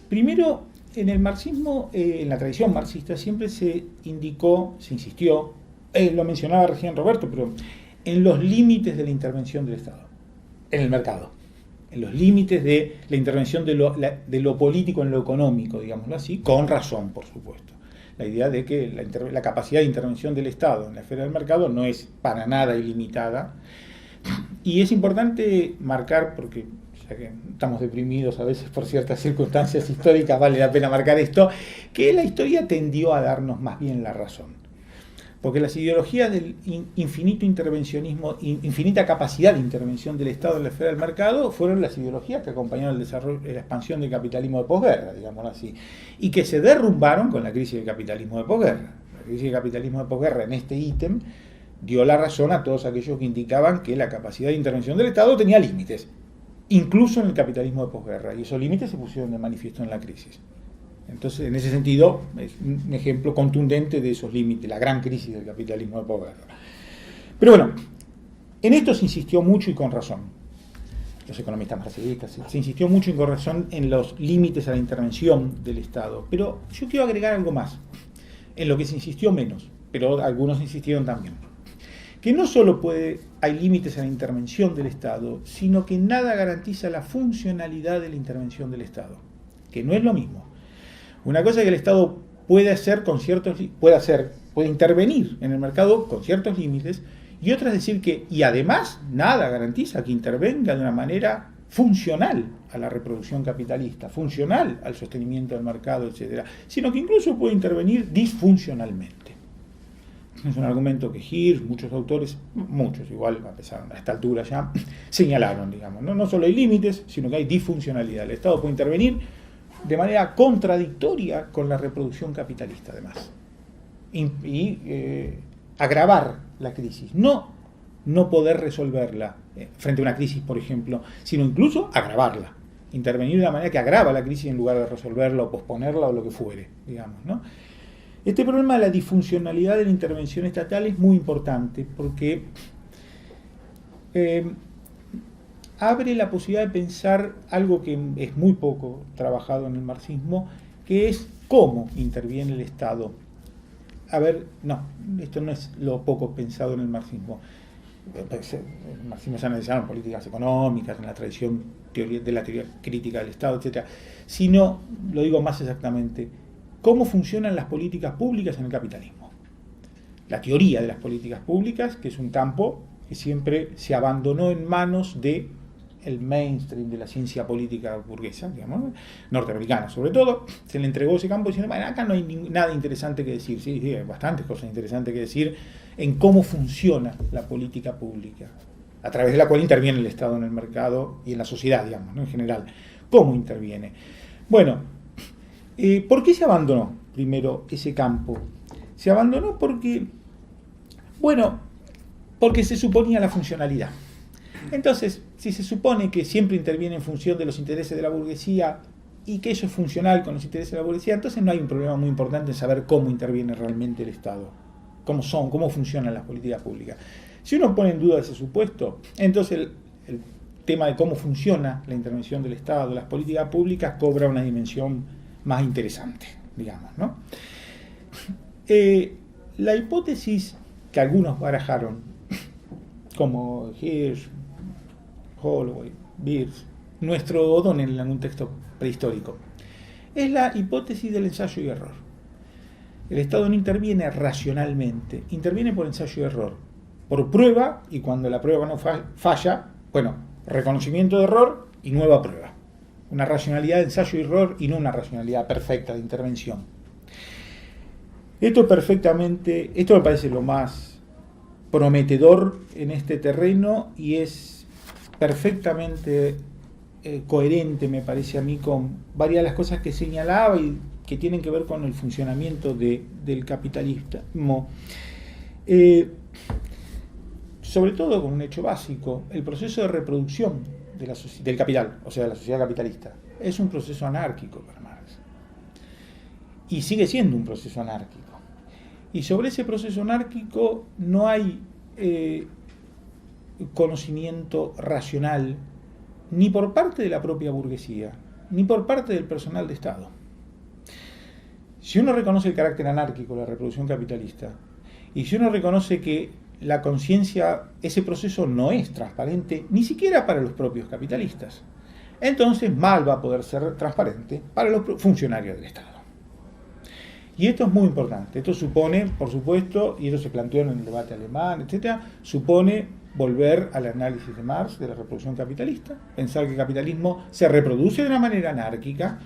Primero, en el marxismo, en la tradición marxista, siempre se insistió, lo mencionaba recién Roberto, pero en los límites de la intervención del Estado, en el mercado, en los límites de la intervención de lo político en lo económico, digámoslo así, con razón, por supuesto. La idea de que la capacidad de intervención del Estado en la esfera del mercado no es para nada ilimitada. Y es importante marcar, porque ya que estamos deprimidos a veces por ciertas circunstancias históricas, vale la pena marcar esto, que la historia tendió a darnos más bien la razón. Porque las ideologías del infinito intervencionismo, infinita capacidad de intervención del Estado en la esfera del mercado, fueron las ideologías que acompañaron el desarrollo, la expansión del capitalismo de posguerra, digámoslo así, y que se derrumbaron con la crisis del capitalismo de posguerra. La crisis del capitalismo de posguerra en este ítem dio la razón a todos aquellos que indicaban que la capacidad de intervención del Estado tenía límites, incluso en el capitalismo de posguerra, y esos límites se pusieron de manifiesto en la crisis. Entonces, en ese sentido, es un ejemplo contundente de esos límites, la gran crisis del capitalismo de posguerra. Pero bueno, en esto se insistió mucho y con razón. Los economistas marxistas, se insistió mucho y con razón en los límites a la intervención del Estado. Pero yo quiero agregar algo más, en lo que se insistió menos, pero algunos insistieron también. Que no solo hay límites a la intervención del Estado, sino que nada garantiza la funcionalidad de la intervención del Estado, que no es lo mismo. Una cosa es que el Estado puede intervenir en el mercado con ciertos límites, Y otra es decir que, y además, nada garantiza que intervenga de una manera funcional a la reproducción capitalista, funcional al sostenimiento del mercado, etcétera, sino que incluso puede intervenir disfuncionalmente. Es un argumento que Hirsch, muchos autores, muchos igual, a pesar a esta altura ya, señalaron, digamos. No solo hay límites, sino que hay disfuncionalidad. El Estado puede intervenir de manera contradictoria con la reproducción capitalista, además. Y agravar la crisis. No poder resolverla frente a una crisis, por ejemplo, sino incluso agravarla. Intervenir de una manera que agrava la crisis en lugar de resolverla o posponerla o lo que fuere, digamos, ¿no? Este problema de la disfuncionalidad de la intervención estatal es muy importante porque abre la posibilidad de pensar algo que es muy poco trabajado en el marxismo, que es cómo interviene el Estado. A ver, no, esto no es lo poco pensado en el marxismo. El marxismo se analizaron políticas económicas, en la tradición de la teoría crítica del Estado, etc. Sino, lo digo más exactamente, cómo funcionan las políticas públicas en el capitalismo. La teoría de las políticas públicas, que es un campo que siempre se abandonó en manos de el mainstream de la ciencia política burguesa, digamos, norteamericana sobre todo, se le entregó ese campo diciendo, bueno, acá no hay nada interesante que decir. Sí, hay bastantes cosas interesantes que decir en cómo funciona la política pública, a través de la cual interviene el Estado en el mercado y en la sociedad, digamos, ¿no? En general. ¿Cómo interviene? Bueno, ¿por qué se abandonó primero ese campo? Se abandonó porque se suponía la funcionalidad. Entonces, si se supone que siempre interviene en función de los intereses de la burguesía y que eso es funcional con los intereses de la burguesía, entonces no hay un problema muy importante en saber cómo interviene realmente el Estado, cómo funcionan las políticas públicas. Si uno pone en duda ese supuesto, entonces el tema de cómo funciona la intervención del Estado, las políticas públicas, cobra una dimensión más interesante, digamos, ¿no? La hipótesis que algunos barajaron, como Hirsch, Holloway, Beers, nuestro O'Donnell en un texto prehistórico, es la hipótesis del ensayo y error. El Estado no interviene racionalmente, interviene por ensayo y error, por prueba, y cuando la prueba no falla, reconocimiento de error y nueva prueba. Una racionalidad de ensayo y error y no una racionalidad perfecta de intervención. Esto me parece lo más prometedor en este terreno y es perfectamente coherente, me parece a mí, con varias de las cosas que señalaba y que tienen que ver con el funcionamiento del capitalismo. Sobre todo con un hecho básico, el proceso de reproducción del capital, o sea, de la sociedad capitalista, es un proceso anárquico para Marx. Y sigue siendo un proceso anárquico. Y sobre ese proceso anárquico no hay conocimiento racional ni por parte de la propia burguesía, ni por parte del personal de Estado. Si uno reconoce el carácter anárquico de la reproducción capitalista, y si uno reconoce que la conciencia, ese proceso no es transparente, ni siquiera para los propios capitalistas, entonces mal va a poder ser transparente para los funcionarios del Estado. Y esto es muy importante. Esto supone, por supuesto, y eso se planteó en el debate alemán, etcétera, supone volver al análisis de Marx de la reproducción capitalista, pensar que el capitalismo se reproduce de una manera anárquica,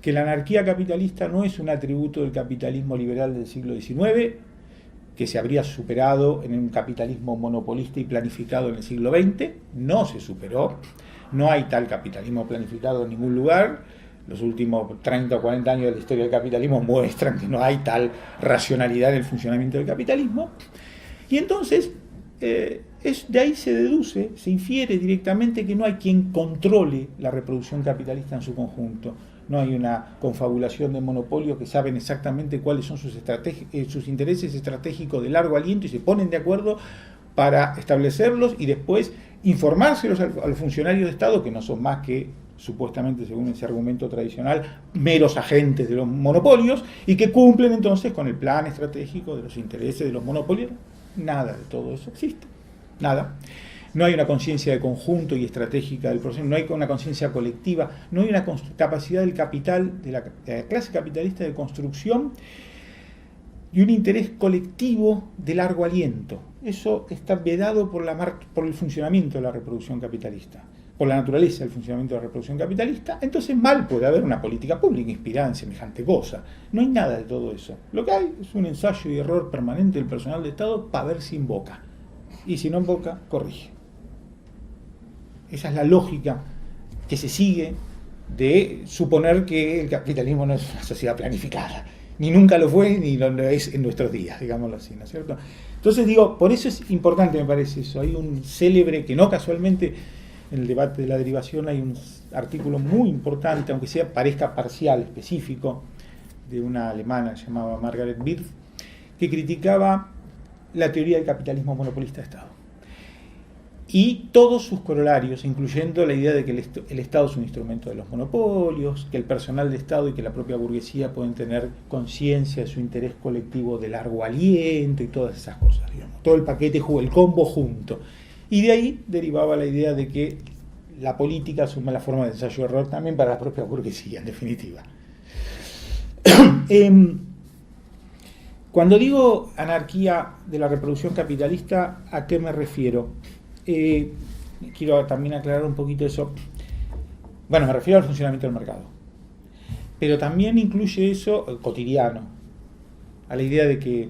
que la anarquía capitalista no es un atributo del capitalismo liberal del siglo XIX, que se habría superado en un capitalismo monopolista y planificado en el siglo XX, no se superó, no hay tal capitalismo planificado en ningún lugar. Los últimos 30 o 40 años de la historia del capitalismo muestran que no hay tal racionalidad en el funcionamiento del capitalismo. Y entonces, de ahí se deduce, se infiere directamente que no hay quien controle la reproducción capitalista en su conjunto. No hay una confabulación de monopolio que saben exactamente cuáles son sus intereses estratégicos de largo aliento y se ponen de acuerdo para establecerlos y después informárselos a los funcionarios de Estado, que no son más que, supuestamente según ese argumento tradicional, meros agentes de los monopolios y que cumplen entonces con el plan estratégico de los intereses de los monopolios. Nada de todo eso existe, nada. No hay una conciencia de conjunto y estratégica del proceso, no hay una conciencia colectiva, no hay una capacidad del capital, de la clase capitalista de construcción y un interés colectivo de largo aliento. Eso está vedado por el funcionamiento de la reproducción capitalista, por la naturaleza del funcionamiento de la reproducción capitalista. Entonces mal puede haber una política pública inspirada en semejante cosa. No hay nada de todo eso. Lo que hay es un ensayo y error permanente del personal de Estado para ver si invoca. Y si no invoca, corrige. Esa es la lógica que se sigue de suponer que el capitalismo no es una sociedad planificada. Ni nunca lo fue, ni lo es en nuestros días, digámoslo así, ¿no es cierto? Entonces digo, por eso es importante, me parece eso. Hay un célebre, que no casualmente en el debate de la derivación hay un artículo muy importante, aunque parezca parcial, específico, de una alemana llamada Margaret Wirth, que criticaba la teoría del capitalismo monopolista de Estado. Y todos sus corolarios, incluyendo la idea de que el Estado es un instrumento de los monopolios, que el personal de Estado y que la propia burguesía pueden tener conciencia de su interés colectivo de largo aliento y todas esas cosas, digamos. Todo el paquete, el combo junto. Y de ahí derivaba la idea de que la política asume la forma de ensayo-error también para la propia burguesía, en definitiva. Cuando digo anarquía de la reproducción capitalista, ¿a qué me refiero? Quiero también aclarar un poquito eso. Bueno, me refiero al funcionamiento del mercado, pero también incluye eso cotidiano, a la idea de que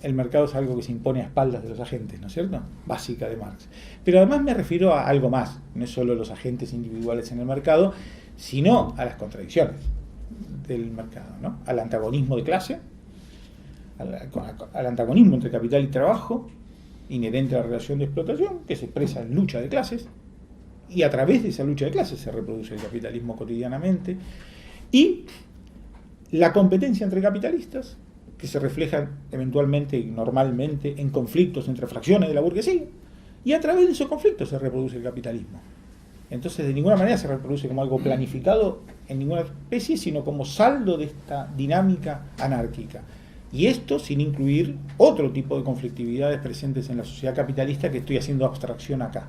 el mercado es algo que se impone a espaldas de los agentes, ¿no es cierto? Básica de Marx. Pero además me refiero a algo más, no es solo los agentes individuales en el mercado, sino a las contradicciones del mercado, ¿no? Al antagonismo de clase, al antagonismo entre capital y trabajo, inherente a la relación de explotación, que se expresa en lucha de clases, y a través de esa lucha de clases se reproduce el capitalismo cotidianamente, y la competencia entre capitalistas, que se reflejan eventualmente y normalmente en conflictos entre fracciones de la burguesía, y a través de esos conflictos se reproduce el capitalismo. Entonces de ninguna manera se reproduce como algo planificado en ninguna especie, sino como saldo de esta dinámica anárquica. Y esto sin incluir otro tipo de conflictividades presentes en la sociedad capitalista, que estoy haciendo abstracción acá.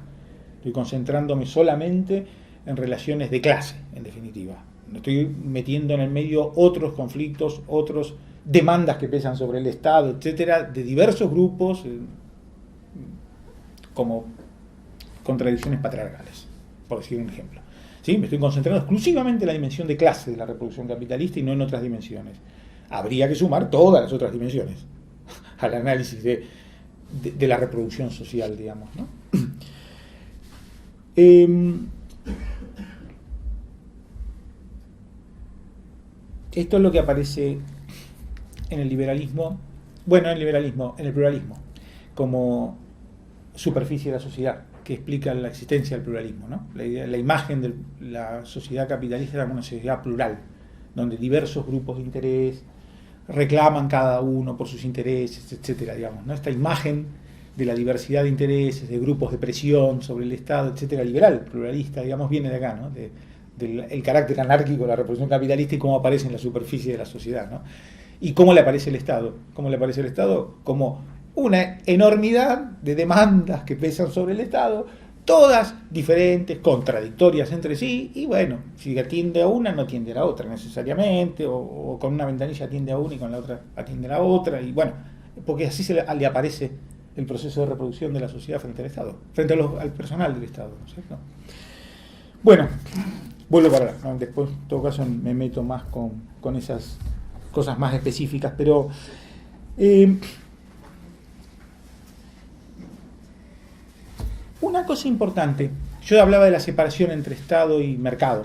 Estoy concentrándome solamente en relaciones de clase, en definitiva. No estoy metiendo en el medio otros conflictos, otras demandas que pesan sobre el Estado, etcétera, de diversos grupos, como contradicciones patriarcales, por decir un ejemplo. ¿Sí? Me estoy concentrando exclusivamente en la dimensión de clase de la reproducción capitalista y no en otras dimensiones. Habría que sumar todas las otras dimensiones al análisis de la reproducción social, digamos, ¿no? Esto es lo que aparece en el liberalismo, en el pluralismo, como superficie de la sociedad, que explica la existencia del pluralismo, ¿no? La imagen de la sociedad capitalista como una sociedad plural, donde diversos grupos de interés reclaman cada uno por sus intereses, etcétera, digamos, ¿no? Esta imagen de la diversidad de intereses, de grupos de presión sobre el Estado, etcétera, liberal, pluralista, digamos, viene de acá, ¿no? Del carácter anárquico de la reproducción capitalista y cómo aparece en la superficie de la sociedad, ¿no? Y cómo le aparece el Estado. ¿Cómo le aparece el Estado? Como una enormidad de demandas que pesan sobre el Estado, todas diferentes, contradictorias entre sí, y bueno, si atiende a una no atiende a la otra necesariamente, o con una ventanilla atiende a una y con la otra atiende a la otra, y bueno, porque así le aparece el proceso de reproducción de la sociedad frente al Estado, frente al personal del Estado, ¿no es cierto? Bueno, vuelvo para atrás, ¿no? Después en todo caso me meto más con esas cosas más específicas, pero una cosa importante, yo hablaba de la separación entre Estado y mercado,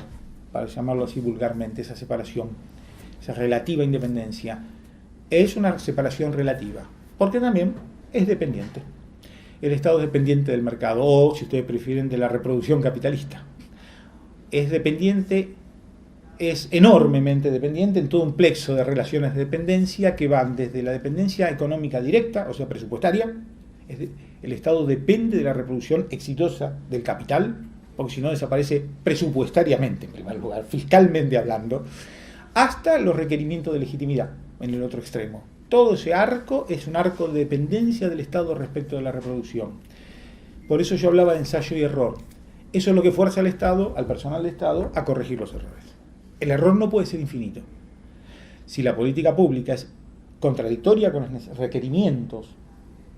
para llamarlo así vulgarmente, esa separación, esa relativa independencia, es una separación relativa, porque también es dependiente. El Estado es dependiente del mercado, o si ustedes prefieren, de la reproducción capitalista. Es dependiente, es enormemente dependiente en todo un plexo de relaciones de dependencia que van desde la dependencia económica directa, o sea, presupuestaria. El Estado depende de la reproducción exitosa del capital, porque si no desaparece presupuestariamente, en primer lugar, fiscalmente hablando, hasta los requerimientos de legitimidad en el otro extremo. Todo ese arco es un arco de dependencia del Estado respecto de la reproducción. Por eso yo hablaba de ensayo y error. Eso es lo que fuerza al Estado, al personal del Estado, a corregir los errores. El error no puede ser infinito. Si la política pública es contradictoria con los requerimientos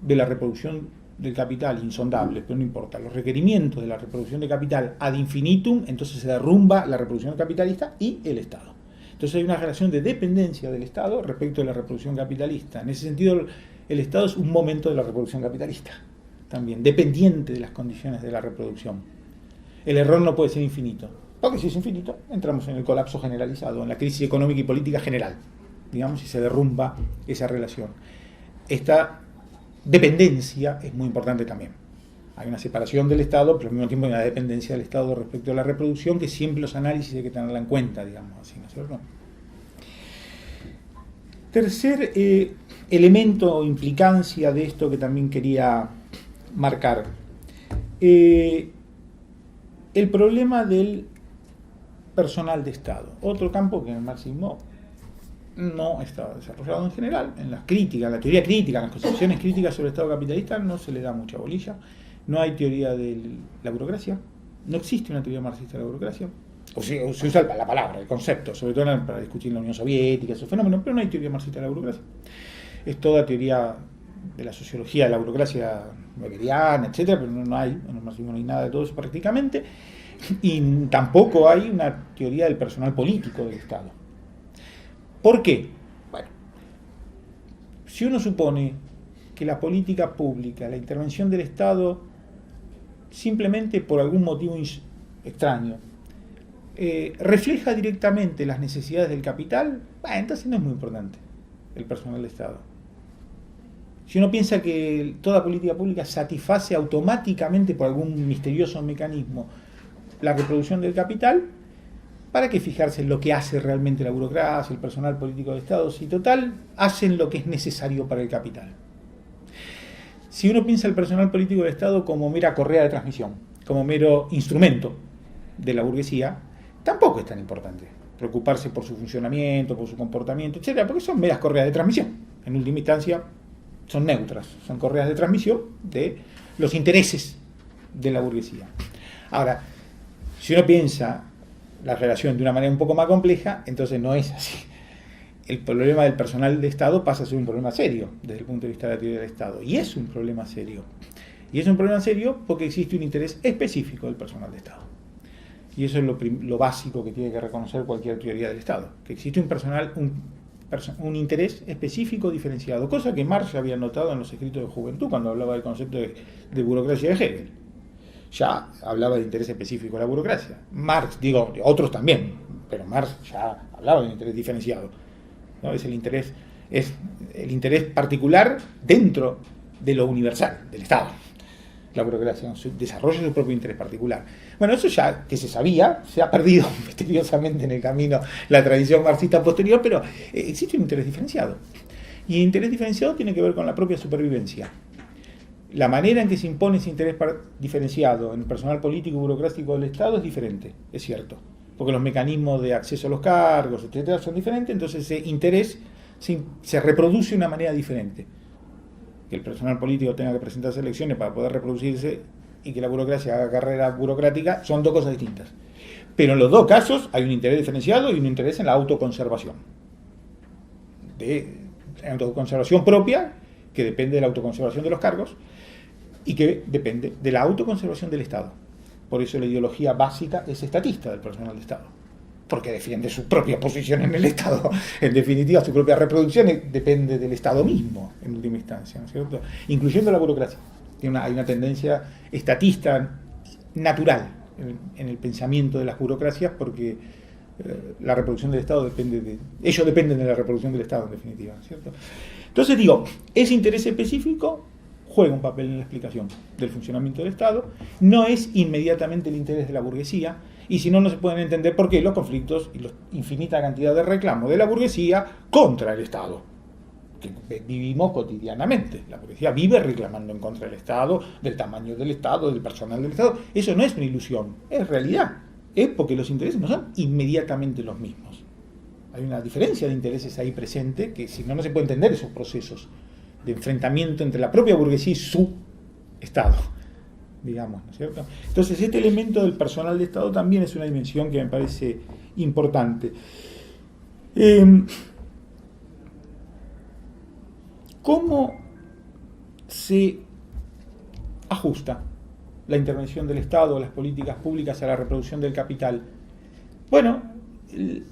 de la reproducción del capital, insondables, pero no importa, los requerimientos de la reproducción de capital ad infinitum, entonces se derrumba la reproducción capitalista y el Estado. Entonces hay una relación de dependencia del Estado respecto de la reproducción capitalista. En ese sentido, el Estado es un momento de la reproducción capitalista, también, dependiente de las condiciones de la reproducción. El error no puede ser infinito, porque si es infinito, entramos en el colapso generalizado, en la crisis económica y política general, digamos, y se derrumba esa relación. Esta dependencia es muy importante también. Hay una separación del Estado, pero al mismo tiempo hay una dependencia del Estado respecto a la reproducción, que siempre los análisis hay que tenerla en cuenta, digamos así, ¿no es cierto? Tercer elemento o implicancia de esto que también quería marcar. El problema del personal de Estado. Otro campo que en el marxismo no está desarrollado en general. En las críticas, en la teoría crítica, en las concepciones críticas sobre el Estado capitalista no se le da mucha bolilla. No hay teoría de la burocracia. No existe una teoría marxista de la burocracia. O se usa la palabra, el concepto, sobre todo para discutir la Unión Soviética, esos fenómenos, pero no hay teoría marxista de la burocracia. Es toda teoría de la sociología de la burocracia weberiana, etcétera, pero no hay, en el marxismo no hay nada de todo eso prácticamente, y tampoco hay una teoría del personal político del Estado. ¿Por qué? Bueno, si uno supone que la política pública, la intervención del Estado, simplemente por algún motivo extraño, refleja directamente las necesidades del capital, entonces no es muy importante el personal del Estado. Si uno piensa que toda política pública satisface automáticamente por algún misterioso mecanismo la reproducción del capital, ¿para qué fijarse en lo que hace realmente la burocracia, el personal político del Estado? Si total, hacen lo que es necesario para el capital. Si uno piensa el personal político del Estado como mera correa de transmisión, como mero instrumento de la burguesía, tampoco es tan importante preocuparse por su funcionamiento, por su comportamiento, etcétera, porque son meras correas de transmisión. En última instancia, son neutras, son correas de transmisión de los intereses de la burguesía. Ahora, si uno piensa la relación de una manera un poco más compleja, entonces no es así. El problema del personal de Estado pasa a ser un problema serio desde el punto de vista de la teoría del Estado. Y es un problema serio. Y es un problema serio porque existe un interés específico del personal de Estado. Y eso es lo básico que tiene que reconocer cualquier teoría del Estado. Que existe un interés específico diferenciado. Cosa que Marx había notado en los escritos de Juventud cuando hablaba del concepto de burocracia de Hegel. Ya hablaba de interés específico de la burocracia. Marx, digo, otros también, pero Marx ya hablaba de un interés diferenciado, ¿no? Es el interés particular dentro de lo universal, del Estado. La burocracia desarrolla su propio interés particular. Bueno, eso ya que se sabía, se ha perdido misteriosamente en el camino la tradición marxista posterior, pero existe un interés diferenciado. Y el interés diferenciado tiene que ver con la propia supervivencia. La manera en que se impone ese interés diferenciado en el personal político y burocrático del Estado es diferente, es cierto, porque los mecanismos de acceso a los cargos, etcétera, son diferentes, entonces ese interés se reproduce de una manera diferente. Que el personal político tenga que presentarse elecciones para poder reproducirse y que la burocracia haga carrera burocrática son dos cosas distintas. Pero en los dos casos hay un interés diferenciado y un interés en la autoconservación. De autoconservación propia, que depende de la autoconservación de los cargos, y que depende de la autoconservación del Estado. Por eso la ideología básica es estatista del personal del Estado, porque defiende su propia posición en el Estado. En definitiva, su propia reproducción depende del Estado mismo, en última instancia, ¿no es cierto? Incluyendo la burocracia. Hay una tendencia estatista natural en el pensamiento de las burocracias, porque la reproducción del Estado ellos dependen de la reproducción del Estado, en definitiva, ¿no es cierto? Entonces digo, ese interés específico juega un papel en la explicación del funcionamiento del Estado, no es inmediatamente el interés de la burguesía, y si no, no se pueden entender por qué los conflictos y la infinita cantidad de reclamos de la burguesía contra el Estado, que vivimos cotidianamente. La burguesía vive reclamando en contra del Estado, del tamaño del Estado, del personal del Estado. Eso no es una ilusión, es realidad. Es porque los intereses no son inmediatamente los mismos. Hay una diferencia de intereses ahí presente, que si no, no se puede entender esos procesos de enfrentamiento entre la propia burguesía y su Estado, digamos, ¿no es cierto? Entonces, este elemento del personal de Estado también es una dimensión que me parece importante. ¿Cómo se ajusta la intervención del Estado, las políticas públicas a la reproducción del capital? Bueno,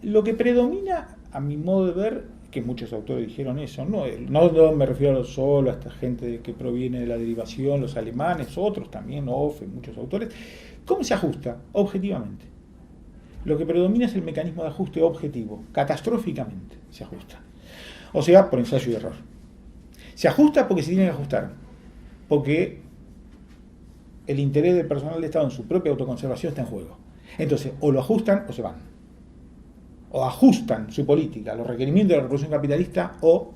lo que predomina, a mi modo de ver, que muchos autores dijeron eso, no me refiero solo a esta gente que proviene de la derivación, los alemanes, otros también, Offe, muchos autores. ¿Cómo se ajusta? Objetivamente. Lo que predomina es el mecanismo de ajuste objetivo, catastróficamente se ajusta. O sea, por ensayo y error. Se ajusta porque se tiene que ajustar, porque el interés del personal de Estado en su propia autoconservación está en juego. Entonces, o lo ajustan o se van. O ajustan su política a los requerimientos de la reproducción capitalista o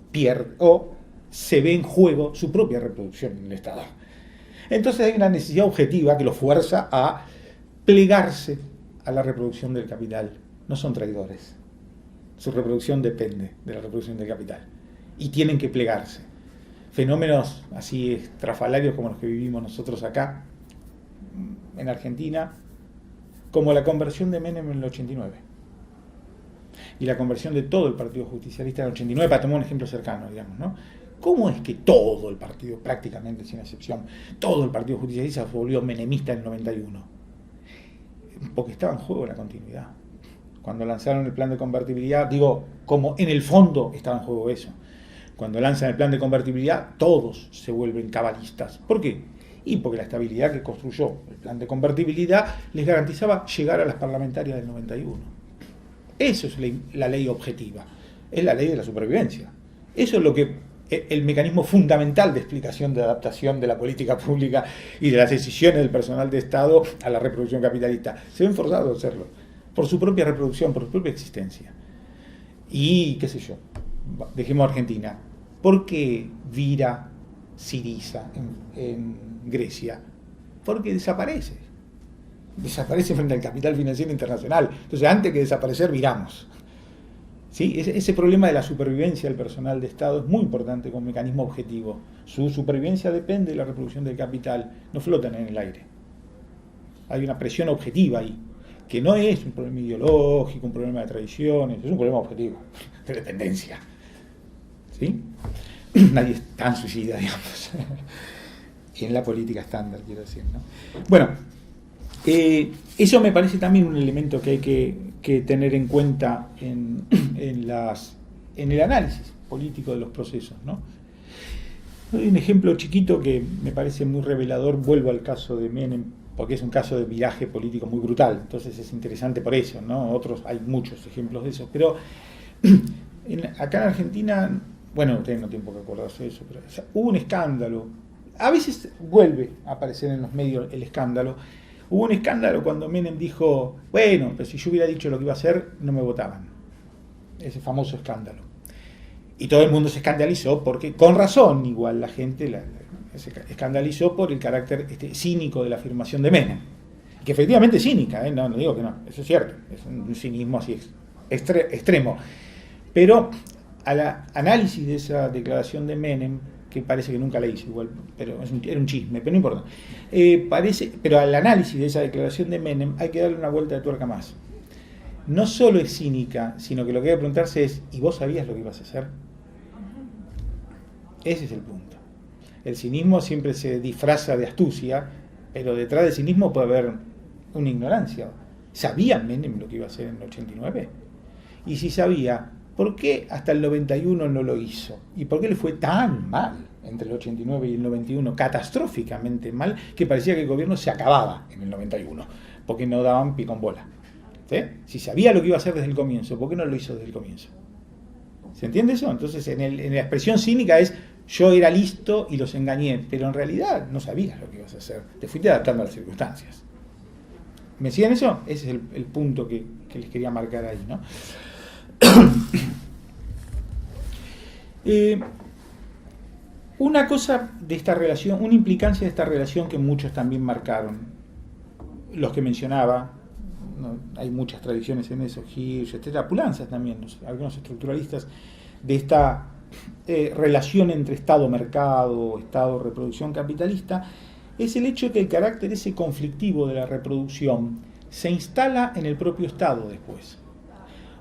se ve en juego su propia reproducción en el Estado. Entonces hay una necesidad objetiva que los fuerza a plegarse a la reproducción del capital. No son traidores. Su reproducción depende de la reproducción del capital. Y tienen que plegarse. Fenómenos así estrafalarios como los que vivimos nosotros acá, en Argentina, como la conversión de Menem en el 89. Y la conversión de todo el Partido Justicialista en el 89, para tomar un ejemplo cercano, digamos, ¿no? ¿Cómo es que todo el partido, prácticamente sin excepción, todo el Partido Justicialista se volvió menemista en el 91? Porque estaba en juego la continuidad. Cuando lanzaron el plan de convertibilidad, digo, como en el fondo estaba en juego eso. Cuando lanzan el plan de convertibilidad, todos se vuelven cabalistas. ¿Por qué? Y porque la estabilidad que construyó el plan de convertibilidad les garantizaba llegar a las parlamentarias del 91. Eso es la ley objetiva, es la ley de la supervivencia. Eso es lo que el mecanismo fundamental de explicación, de adaptación de la política pública y de las decisiones del personal de Estado a la reproducción capitalista. Se ven forzados a hacerlo, por su propia reproducción, por su propia existencia. Y, qué sé yo, dejemos Argentina. ¿Por qué vira Syriza en Grecia? Porque desaparece frente al capital financiero internacional. Entonces, antes que desaparecer, viramos. ¿Sí? Ese problema de la supervivencia del personal de Estado es muy importante como mecanismo objetivo. Su supervivencia depende de la reproducción del capital, no flotan en el aire. Hay una presión objetiva ahí, que no es un problema ideológico, un problema de tradiciones, es un problema objetivo, de dependencia. ¿Sí? Nadie es tan suicida, digamos. Y en la política estándar, quiero decir, ¿no? Bueno, eso me parece también un elemento que hay que tener en cuenta en el análisis político de los procesos, ¿no? Doy un ejemplo chiquito que me parece muy revelador. Vuelvo al caso de Menem, porque es un caso de viraje político muy brutal, entonces es interesante por eso, ¿no? Otros, hay muchos ejemplos de eso, pero acá en Argentina, bueno, no tengo tiempo que acordarse de eso, pero hubo un escándalo. A veces vuelve a aparecer en los medios el escándalo. Hubo un escándalo cuando Menem dijo, bueno, pero si yo hubiera dicho lo que iba a hacer, no me votaban. Ese famoso escándalo. Y todo el mundo se escandalizó porque, con razón, igual la gente se escandalizó por el carácter cínico de la afirmación de Menem. Que efectivamente es cínica, no digo que no, eso es cierto, es un cinismo así extremo. Pero al análisis de esa declaración de Menem, que parece que nunca la hizo igual, pero era un chisme, pero no importa. Pero al análisis de esa declaración de Menem hay que darle una vuelta de tuerca más. No solo es cínica, sino que lo que hay que preguntarse es, ¿y vos sabías lo que ibas a hacer? Ese es el punto. El cinismo siempre se disfraza de astucia, pero detrás del cinismo puede haber una ignorancia. ¿Sabía Menem lo que iba a hacer en el 89? Y si sabía, ¿por qué hasta el 91 no lo hizo? ¿Y por qué le fue tan mal entre el 89 y el 91? Catastróficamente mal, que parecía que el gobierno se acababa en el 91, porque no daban pico en bola. ¿Sí? Si sabía lo que iba a hacer desde el comienzo, ¿por qué no lo hizo desde el comienzo? ¿Se entiende eso? Entonces, en la expresión cínica es, yo era listo y los engañé, pero en realidad no sabías lo que ibas a hacer. Te fuiste adaptando a las circunstancias. ¿Me siguen eso? Ese es el punto que les quería marcar ahí, ¿no? Una cosa de esta relación, una implicancia de esta relación que muchos también marcaron, los que mencionaba, ¿no? Hay muchas tradiciones en eso, Hirsch, etcétera, Pulanzas también, algunos estructuralistas, de esta relación entre Estado-mercado, Estado-reproducción capitalista, es el hecho de que el carácter ese conflictivo de la reproducción se instala en el propio Estado después.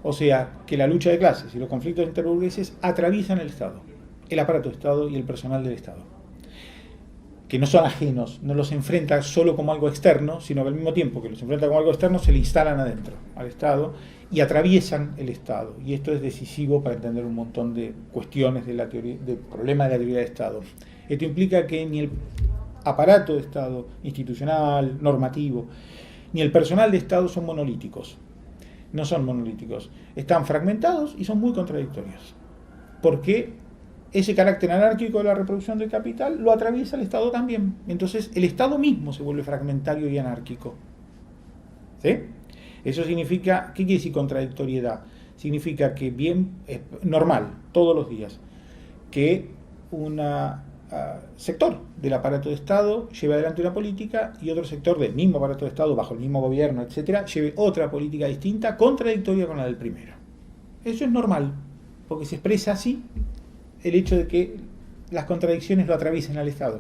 O sea, que la lucha de clases y los conflictos interburgueses atraviesan el Estado. el aparato de Estado y el personal del Estado, que no son ajenos, no los enfrenta solo como algo externo, sino que al mismo tiempo que los enfrenta como algo externo, se le instalan adentro al Estado y atraviesan el Estado. Y esto es decisivo para entender un montón de cuestiones de la teoría, del problema de la teoría de Estado. Esto implica que ni el aparato de Estado institucional, normativo, ni el personal de Estado son monolíticos. No son monolíticos. Están fragmentados y son muy contradictorios. Porque ese carácter anárquico de la reproducción del capital lo atraviesa el Estado también. Entonces el Estado mismo se vuelve fragmentario y anárquico. ¿Sí? Eso significa, ¿qué quiere decir contradictoriedad? Significa que bien, es normal, todos los días, que un sector del aparato de Estado lleve adelante una política y otro sector del mismo aparato de Estado, bajo el mismo gobierno, etcétera, lleve otra política distinta, contradictoria con la del primero. Eso es normal, porque se expresa así el hecho de que las contradicciones lo atraviesen al Estado.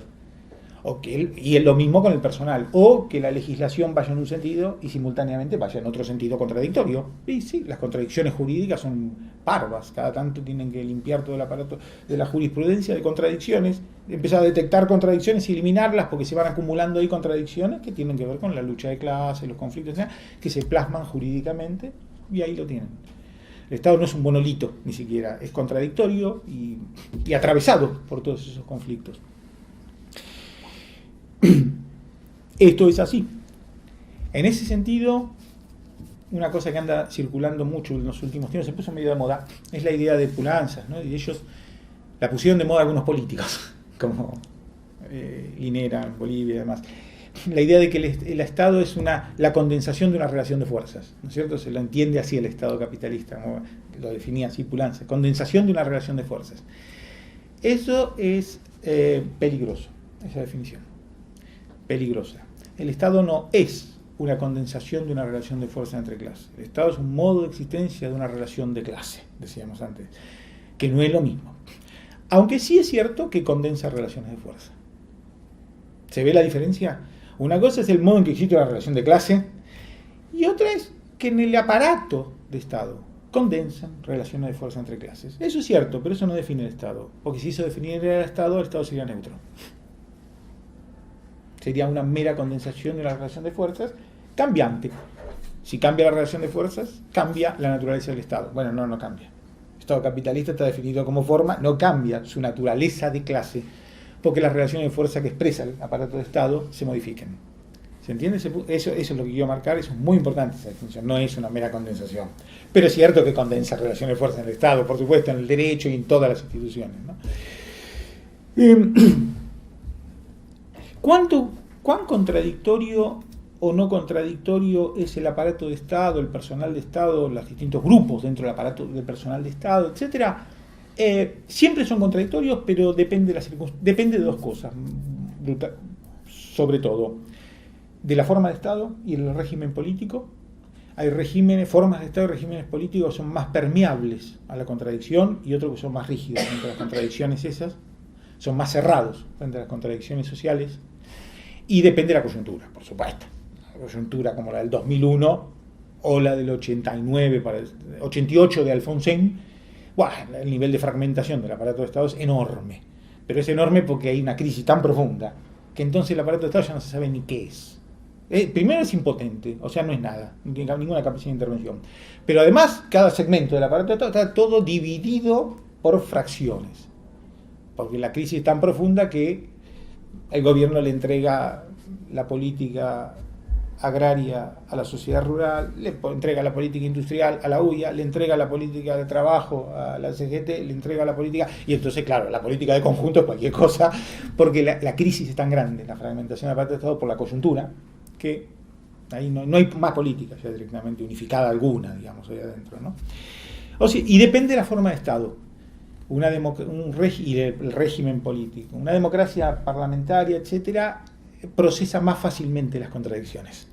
Y es lo mismo con el personal, o que la legislación vaya en un sentido y simultáneamente vaya en otro sentido contradictorio. Y sí, las contradicciones jurídicas son parvas, cada tanto tienen que limpiar todo el aparato de la jurisprudencia de contradicciones, empezar a detectar contradicciones y eliminarlas porque se van acumulando ahí contradicciones que tienen que ver con la lucha de clases, los conflictos, que se plasman jurídicamente y ahí lo tienen. El Estado no es un monolito, ni siquiera, es contradictorio y atravesado por todos esos conflictos. Esto es así. En ese sentido, una cosa que anda circulando mucho en los últimos tiempos, se puso medio de moda, es la idea de pulanzas, ¿no? Y ellos la pusieron de moda algunos políticos, como Linera en Bolivia y demás. La idea de que el Estado es la condensación de una relación de fuerzas, ¿no es cierto? Se lo entiende así el Estado capitalista, ¿no? Lo definía así Pulanza, condensación de una relación de fuerzas. Eso es peligroso, esa definición, peligrosa. El Estado no es una condensación de una relación de fuerza entre clases. El Estado es un modo de existencia de una relación de clase, decíamos antes, que no es lo mismo. Aunque sí es cierto que condensa relaciones de fuerza. ¿Se ve la diferencia? Una cosa es el modo en que existe la relación de clase y otra es que en el aparato de Estado condensan relaciones de fuerza entre clases. Eso es cierto, pero eso no define el Estado, porque si eso definiera el Estado sería neutro. Sería una mera condensación de una relación de fuerzas cambiante. Si cambia la relación de fuerzas, cambia la naturaleza del Estado. Bueno, no cambia. El Estado capitalista está definido como forma, no cambia su naturaleza de clase, porque las relaciones de fuerza que expresa el aparato de Estado se modifiquen. ¿Se entiende? Eso es lo que quiero marcar, eso es muy importante esa definición, no es una mera condensación. Pero es cierto que condensa relaciones de fuerza en el Estado, por supuesto, en el derecho y en todas las instituciones, ¿no? ¿Cuán contradictorio o no contradictorio es el aparato de Estado, el personal de Estado, los distintos grupos dentro del aparato del personal de Estado, etcétera? Siempre son contradictorios, pero depende de dos cosas, sobre todo, de la forma de Estado y el régimen político. Hay formas de Estado y regímenes políticos que son más permeables a la contradicción y otros que son más rígidos frente a las contradicciones esas, son más cerrados frente a las contradicciones sociales, y depende de la coyuntura, por supuesto. La coyuntura como la del 2001 o la del 88 de Alfonsín. Bueno, el nivel de fragmentación del aparato de Estado es enorme, pero es enorme porque hay una crisis tan profunda que entonces el aparato de Estado ya no se sabe ni qué es. Primero es impotente, o sea, no es nada, no tiene ninguna capacidad de intervención. Pero además, cada segmento del aparato de Estado está todo dividido por fracciones, porque la crisis es tan profunda que el gobierno le entrega la política agraria a la sociedad rural, le entrega la política industrial a la UIA, le entrega la política de trabajo a la CGT, le entrega la política, y entonces claro, la política de conjunto es cualquier cosa, porque la crisis es tan grande, la fragmentación del aparato de Estado por la coyuntura, que ahí no hay más política ya directamente unificada alguna, digamos, ahí adentro, ¿no? O sea, y depende de la forma de Estado, y el régimen político. Una democracia parlamentaria, etcétera, procesa más fácilmente las contradicciones.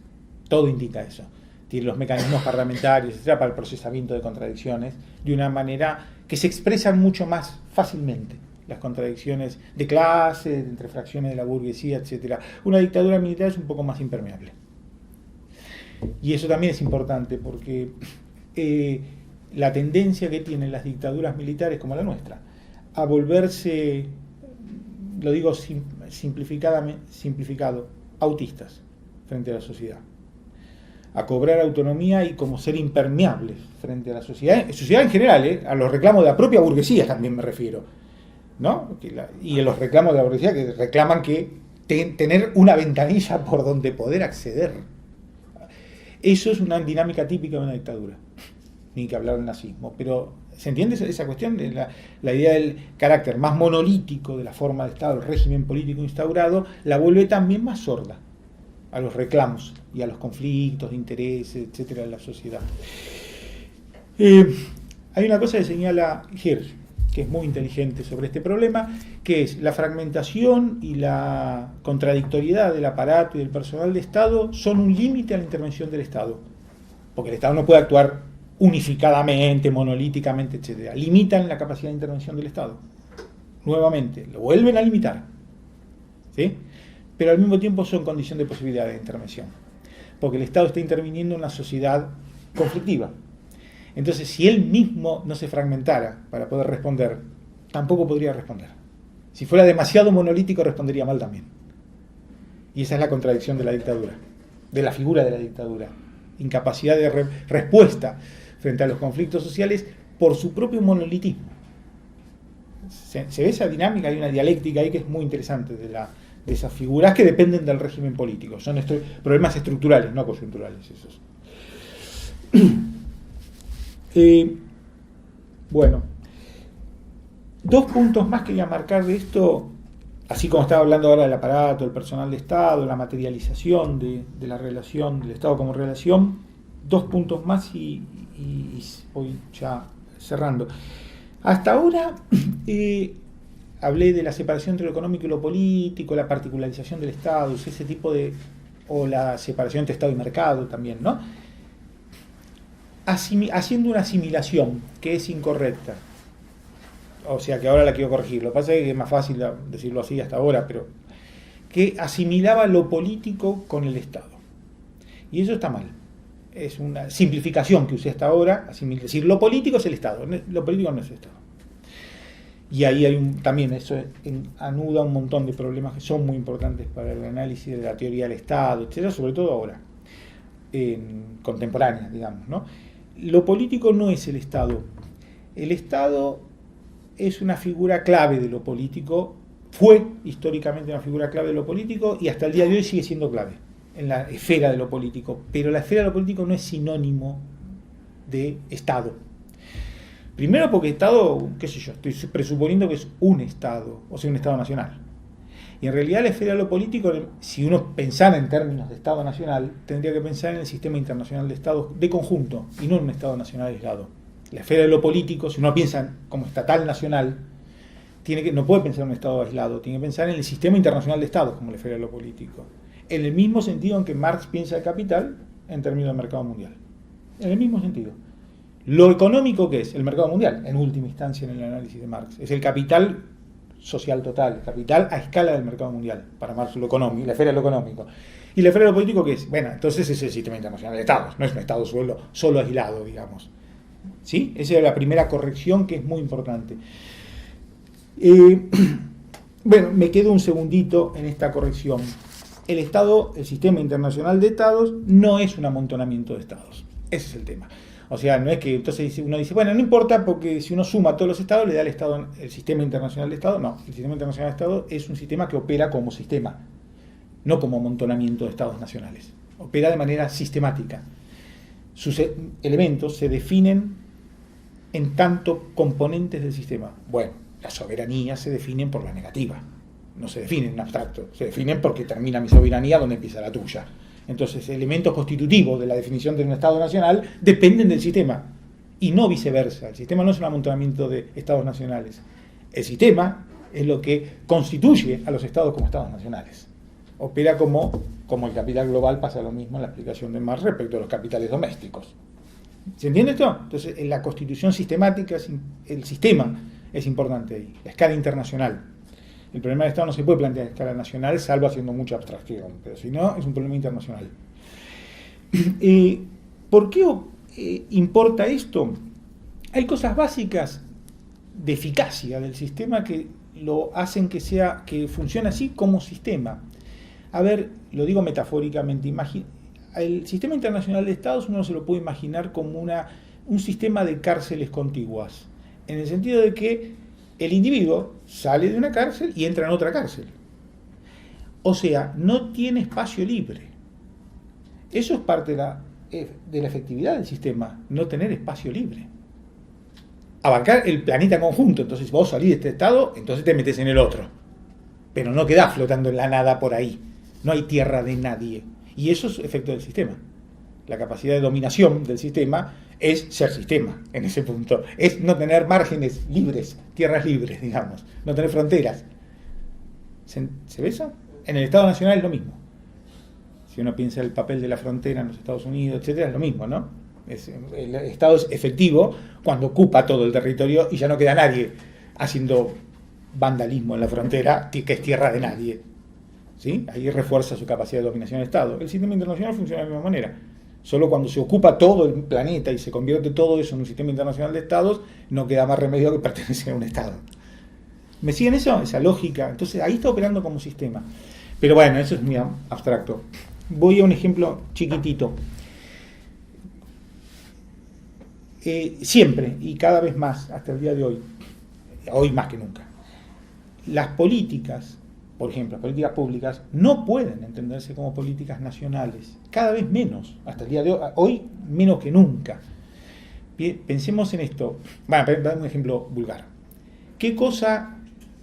Todo indica eso. Tiene los mecanismos parlamentarios, etcétera, para el procesamiento de contradicciones de una manera que se expresan mucho más fácilmente. Las contradicciones de clase, entre fracciones de la burguesía, etcétera. Una dictadura militar es un poco más impermeable. Y eso también es importante porque la tendencia que tienen las dictaduras militares como la nuestra a volverse, lo digo simplificado, autistas frente a la sociedad, a cobrar autonomía y como ser impermeables frente a la sociedad en general, a los reclamos de la propia burguesía también me refiero, ¿no? Y a los reclamos de la burguesía que reclaman que tener una ventanilla por donde poder acceder. Eso es una dinámica típica de una dictadura, ni que hablar del nazismo, pero ¿se entiende esa cuestión? De la idea del carácter más monolítico de la forma de Estado, el régimen político instaurado, la vuelve también más sorda a los reclamos y a los conflictos de intereses, etcétera, de la sociedad. Hay una cosa que señala Hirsch, que es muy inteligente sobre este problema, que es la fragmentación y la contradictoriedad del aparato y del personal de Estado son un límite a la intervención del Estado, porque el Estado no puede actuar unificadamente, monolíticamente, etcétera. Limitan la capacidad de intervención del Estado. Nuevamente, lo vuelven a limitar, ¿sí? Pero al mismo tiempo son condición de posibilidad de intervención, porque el Estado está interviniendo en una sociedad conflictiva. Entonces, si él mismo no se fragmentara para poder responder, tampoco podría responder. Si fuera demasiado monolítico, respondería mal también. Y esa es la contradicción de la dictadura, de la figura de la dictadura. Incapacidad de respuesta frente a los conflictos sociales por su propio monolitismo. Se ve esa dinámica, hay una dialéctica ahí que es muy interesante de esas figuras que dependen del régimen político. Son problemas estructurales, no coyunturales esos. Bueno, dos puntos más quería marcar de esto, así como estaba hablando ahora del aparato, del personal de Estado, la materialización de la relación, del Estado como relación, dos puntos más y voy ya cerrando. Hasta ahora hablé de la separación entre lo económico y lo político, la particularización del Estado, ese tipo o la separación entre Estado y mercado también, ¿no? Haciendo una asimilación que es incorrecta. O sea que ahora la quiero corregir. Lo que pasa es que es más fácil decirlo así hasta ahora, pero que asimilaba lo político con el Estado. Y eso está mal. Es una simplificación que usé hasta ahora, decir lo político es el Estado, lo político no es el Estado. Y ahí también eso anuda un montón de problemas que son muy importantes para el análisis de la teoría del Estado, etcétera, sobre todo ahora, contemporánea, digamos, ¿no? Lo político no es el Estado. El Estado es una figura clave de lo político, fue históricamente una figura clave de lo político y hasta el día de hoy sigue siendo clave en la esfera de lo político, pero la esfera de lo político no es sinónimo de Estado. Primero porque Estado, qué sé yo, estoy presuponiendo que es un Estado, o sea, un Estado nacional. Y en realidad la esfera de lo político, si uno pensara en términos de Estado nacional, tendría que pensar en el sistema internacional de Estados de conjunto, y no en un Estado nacional aislado. La esfera de lo político, si uno piensa como estatal nacional, no puede pensar en un Estado aislado, tiene que pensar en el sistema internacional de Estados como la esfera de lo político. En el mismo sentido en que Marx piensa el capital en términos de mercado mundial. En el mismo sentido. Lo económico, ¿qué es? El mercado mundial, en última instancia en el análisis de Marx. Es el capital social total, el capital a escala del mercado mundial, para Marx lo económico, la esfera de lo económico. Y la esfera de lo político, ¿qué es? Bueno, entonces es el sistema internacional de Estados, no es un Estado solo aislado, digamos. ¿Sí? Esa es la primera corrección que es muy importante. Bueno, me quedo un segundito en esta corrección. El Estado, el sistema internacional de Estados, no es un amontonamiento de Estados. Ese es el tema. O sea, no es que entonces uno dice, bueno, no importa porque si uno suma a todos los estados le da al Estado el sistema internacional de Estado. No, el sistema internacional de Estado es un sistema que opera como sistema, no como amontonamiento de estados nacionales. Opera de manera sistemática. Sus elementos se definen en tanto componentes del sistema. Bueno, las soberanías se definen por la negativa, no se definen en abstracto, se definen porque termina mi soberanía donde empieza la tuya. Entonces, elementos constitutivos de la definición de un Estado nacional dependen del sistema y no viceversa. El sistema no es un amontonamiento de Estados nacionales. El sistema es lo que constituye a los Estados como Estados nacionales. Opera como el capital global, pasa lo mismo en la explicación de Marx respecto a los capitales domésticos. ¿Se entiende esto? Entonces, en la constitución sistemática, el sistema es importante ahí, la escala internacional. El problema del Estado no se puede plantear a escala nacional, salvo haciendo mucha abstracción, pero si no, es un problema internacional. ¿Por qué importa esto? Hay cosas básicas de eficacia del sistema que lo hacen que funcione así como sistema. A ver, lo digo metafóricamente, el sistema internacional de estados uno se lo puede imaginar como un sistema de cárceles contiguas, en el sentido de que el individuo sale de una cárcel y entra en otra cárcel. O sea, no tiene espacio libre. Eso es parte de la efectividad del sistema, no tener espacio libre. Abarcar el planeta conjunto, entonces vos salís de este estado, entonces te metes en el otro. Pero no quedás flotando en la nada por ahí. No hay tierra de nadie. Y eso es efecto del sistema. La capacidad de dominación del sistema es ser sistema, en ese punto. Es no tener márgenes libres, tierras libres, digamos. No tener fronteras. ¿Se ve eso? En el Estado Nacional es lo mismo. Si uno piensa el papel de la frontera en los Estados Unidos, etcétera, es lo mismo, ¿no? El Estado es efectivo cuando ocupa todo el territorio y ya no queda nadie haciendo vandalismo en la frontera, que es tierra de nadie. ¿Sí? Ahí refuerza su capacidad de dominación del Estado. El sistema internacional funciona de la misma manera. Solo cuando se ocupa todo el planeta y se convierte todo eso en un sistema internacional de estados, no queda más remedio que pertenecer a un Estado. ¿Me siguen eso? Esa lógica. Entonces ahí está operando como sistema. Pero bueno, eso es muy abstracto. Voy a un ejemplo chiquitito. Siempre y cada vez más, hasta el día de hoy más que nunca, las políticas, por ejemplo, las políticas públicas, no pueden entenderse como políticas nacionales, cada vez menos, hasta el día de hoy menos que nunca. Pensemos en esto. Bueno, dar un ejemplo vulgar. ¿Qué cosa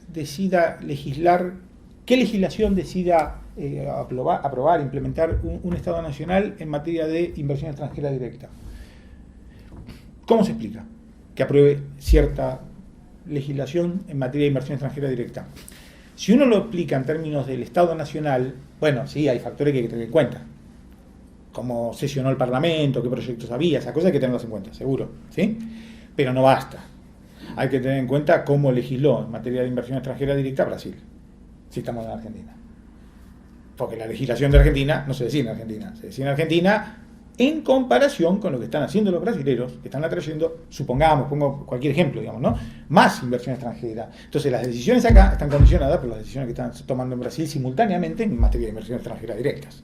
decida legislar, qué legislación decida aprobar, implementar un Estado nacional en materia de inversión extranjera directa? ¿Cómo se explica que apruebe cierta legislación en materia de inversión extranjera directa? Si uno lo explica en términos del Estado Nacional, bueno, sí, hay factores que hay que tener en cuenta. Cómo sesionó el Parlamento, qué proyectos había, esas cosas hay que tenerlas en cuenta, seguro, ¿sí? Pero no basta. Hay que tener en cuenta cómo legisló en materia de inversión extranjera directa Brasil, si estamos en Argentina. Porque la legislación de Argentina no se decide en Argentina, se decide en Argentina en comparación con lo que están haciendo los brasileros, que están atrayendo, supongamos, pongo cualquier ejemplo, digamos, ¿no? Más inversión extranjera. Entonces las decisiones acá están condicionadas por las decisiones que están tomando en Brasil simultáneamente en materia de inversión extranjera directas.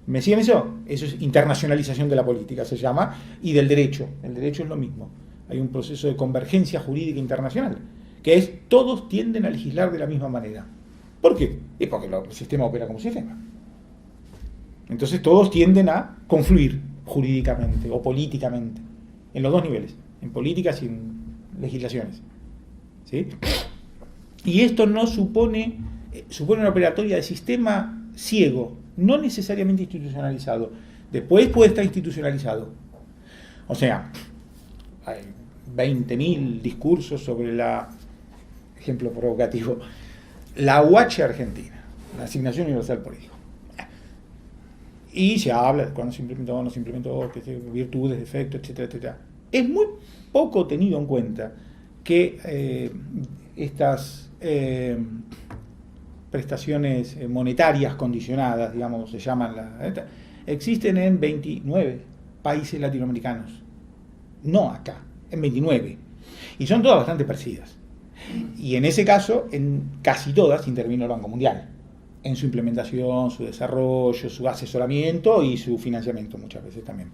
¿Me siguen eso? Eso es internacionalización de la política, se llama, y del derecho. El derecho es lo mismo. Hay un proceso de convergencia jurídica internacional, que es todos tienden a legislar de la misma manera. ¿Por qué? Es porque el sistema opera como sistema. Entonces todos tienden a confluir jurídicamente o políticamente, en los dos niveles, en políticas y en legislaciones. ¿Sí? Y esto no supone una operatoria de sistema ciego, no necesariamente institucionalizado. Después puede estar institucionalizado. O sea, hay 20.000 discursos sobre ejemplo provocativo, la UH argentina, la Asignación Universal por Hijo. Y se habla de cuándo se implementó, no se implementó, virtudes, defectos, etcétera, etcétera. Es muy poco tenido en cuenta que estas prestaciones monetarias condicionadas, digamos, se llaman existen en 29 países latinoamericanos. No acá, en 29. Y son todas bastante parecidas. Y en ese caso, en casi todas intervino el Banco Mundial, en su implementación, su desarrollo, su asesoramiento y su financiamiento muchas veces también.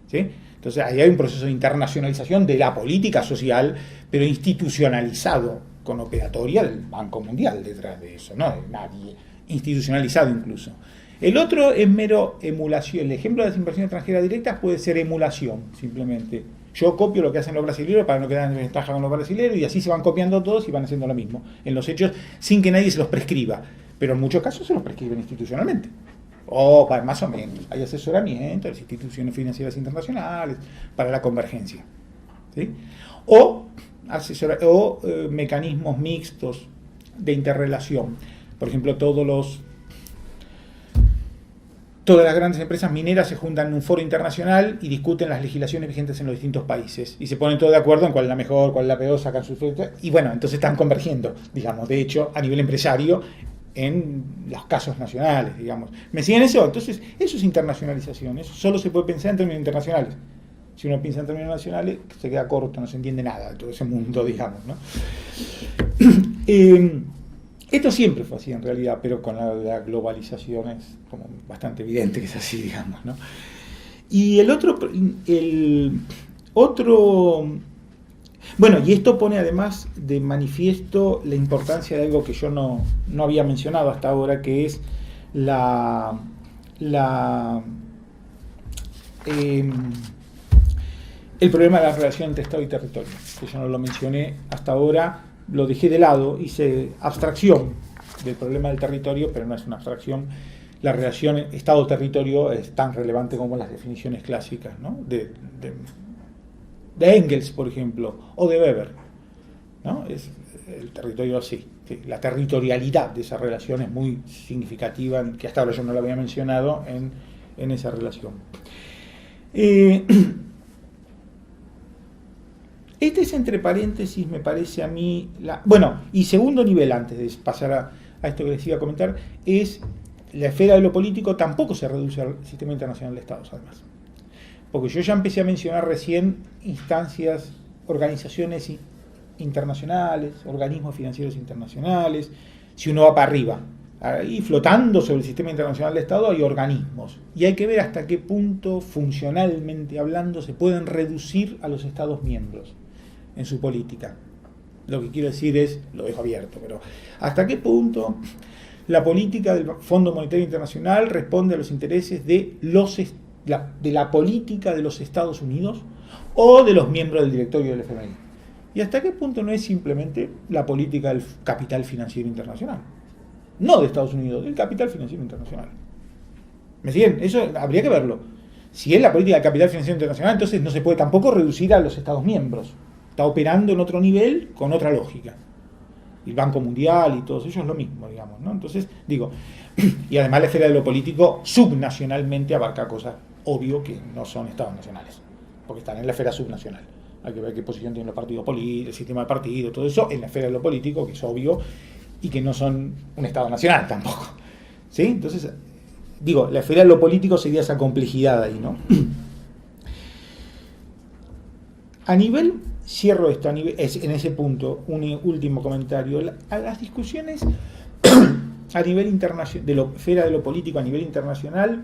¿Sí? Entonces ahí hay un proceso de internacionalización de la política social, pero institucionalizado, con operatoria del Banco Mundial detrás de eso, no de nadie, institucionalizado incluso. El otro es mero emulación. El ejemplo de las inversiones extranjeras directas puede ser emulación, simplemente. Yo copio lo que hacen los brasileños para no quedar en ventaja con los brasileños y así se van copiando todos y van haciendo lo mismo en los hechos sin que nadie se los prescriba. Pero en muchos casos se los prescriben institucionalmente. O más o menos. Hay asesoramiento de las instituciones financieras internacionales para la convergencia. ¿Sí? O mecanismos mixtos de interrelación. Por ejemplo, todas las grandes empresas mineras se juntan en un foro internacional y discuten las legislaciones vigentes en los distintos países. Y se ponen todos de acuerdo en cuál es la mejor, cuál es la peor, sacan sus... Y bueno, entonces están convergiendo, digamos, de hecho, a nivel empresario, en los casos nacionales, digamos. ¿Me siguen eso? Entonces, eso es internacionalización. Eso solo se puede pensar en términos internacionales. si uno piensa en términos nacionales, se queda corto, no se entiende nada de todo ese mundo, digamos, ¿no? Esto siempre fue así en realidad, pero con la globalización es como bastante evidente que es así, digamos, ¿no? Y el otro, bueno, y esto pone además de manifiesto la importancia de algo que yo no había mencionado hasta ahora, que es el problema de la relación entre Estado y territorio, que yo no lo mencioné hasta ahora, lo dejé de lado, hice abstracción del problema del territorio, pero no es una abstracción. La relación Estado-territorio es tan relevante como las definiciones clásicas, ¿no? de Engels, por ejemplo, o de Weber, ¿no? Es el territorio así. Sí, la territorialidad de esa relación es muy significativa, que hasta ahora yo no lo había mencionado en esa relación. Este es, entre paréntesis, me parece a mí... Bueno, y segundo nivel, antes de pasar a esto que les iba a comentar, es la esfera de lo político tampoco se reduce al sistema internacional de estados, además. Porque yo ya empecé a mencionar recién instancias, organizaciones internacionales, organismos financieros internacionales. Si uno va para arriba, ahí flotando sobre el sistema internacional de Estado hay organismos. Y hay que ver hasta qué punto, funcionalmente hablando, se pueden reducir a los Estados miembros en su política. Lo que quiero decir es, lo dejo abierto, pero hasta qué punto la política del Fondo Monetario Internacional responde a los intereses de la política de los Estados Unidos o de los miembros del directorio del FMI. Y hasta qué punto no es simplemente la política del capital financiero internacional. No de Estados Unidos, del capital financiero internacional. ¿Me siguen? Eso habría que verlo. Si es la política del capital financiero internacional, entonces no se puede tampoco reducir a los Estados miembros. Está operando en otro nivel con otra lógica. El Banco Mundial y todos ellos es lo mismo, digamos, ¿no? Entonces, digo, y además la esfera de lo político subnacionalmente abarca cosas, obvio, que no son estados nacionales, porque están en la esfera subnacional. Hay que ver qué posición tienen los partidos políticos, el sistema de partidos, todo eso en la esfera de lo político, que es obvio, y que no son un estado nacional tampoco. ¿Sí? Entonces, digo, la esfera de lo político sería esa complejidad ahí, ¿no? A nivel... Cierro esto en ese punto, un último comentario. A las discusiones a nivel internacional, de la esfera de lo político a nivel internacional,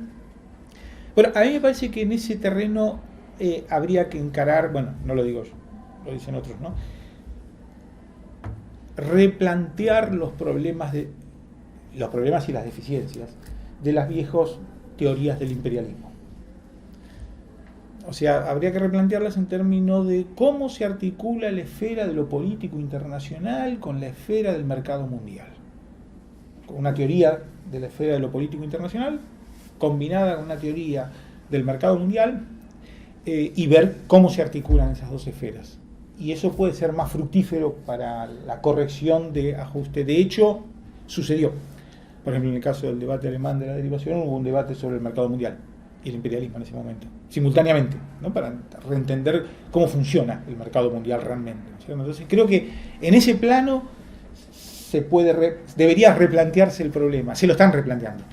bueno, a mí me parece que en ese terreno habría que encarar, bueno, no lo digo yo, lo dicen otros, ¿no? Replantear los problemas y las deficiencias de las viejas teorías del imperialismo. O sea, habría que replantearlas en términos de cómo se articula la esfera de lo político internacional con la esfera del mercado mundial. Con una teoría de la esfera de lo político internacional combinada con una teoría del mercado mundial y ver cómo se articulan esas dos esferas. Y eso puede ser más fructífero para la corrección de ajuste. De hecho, sucedió. Por ejemplo, en el caso del debate alemán de la derivación, hubo un debate sobre el mercado mundial y el imperialismo en ese momento, simultáneamente, ¿no? Para reentender cómo funciona el mercado mundial realmente, ¿no? Entonces creo que en ese plano debería replantearse el problema, se lo están replanteando,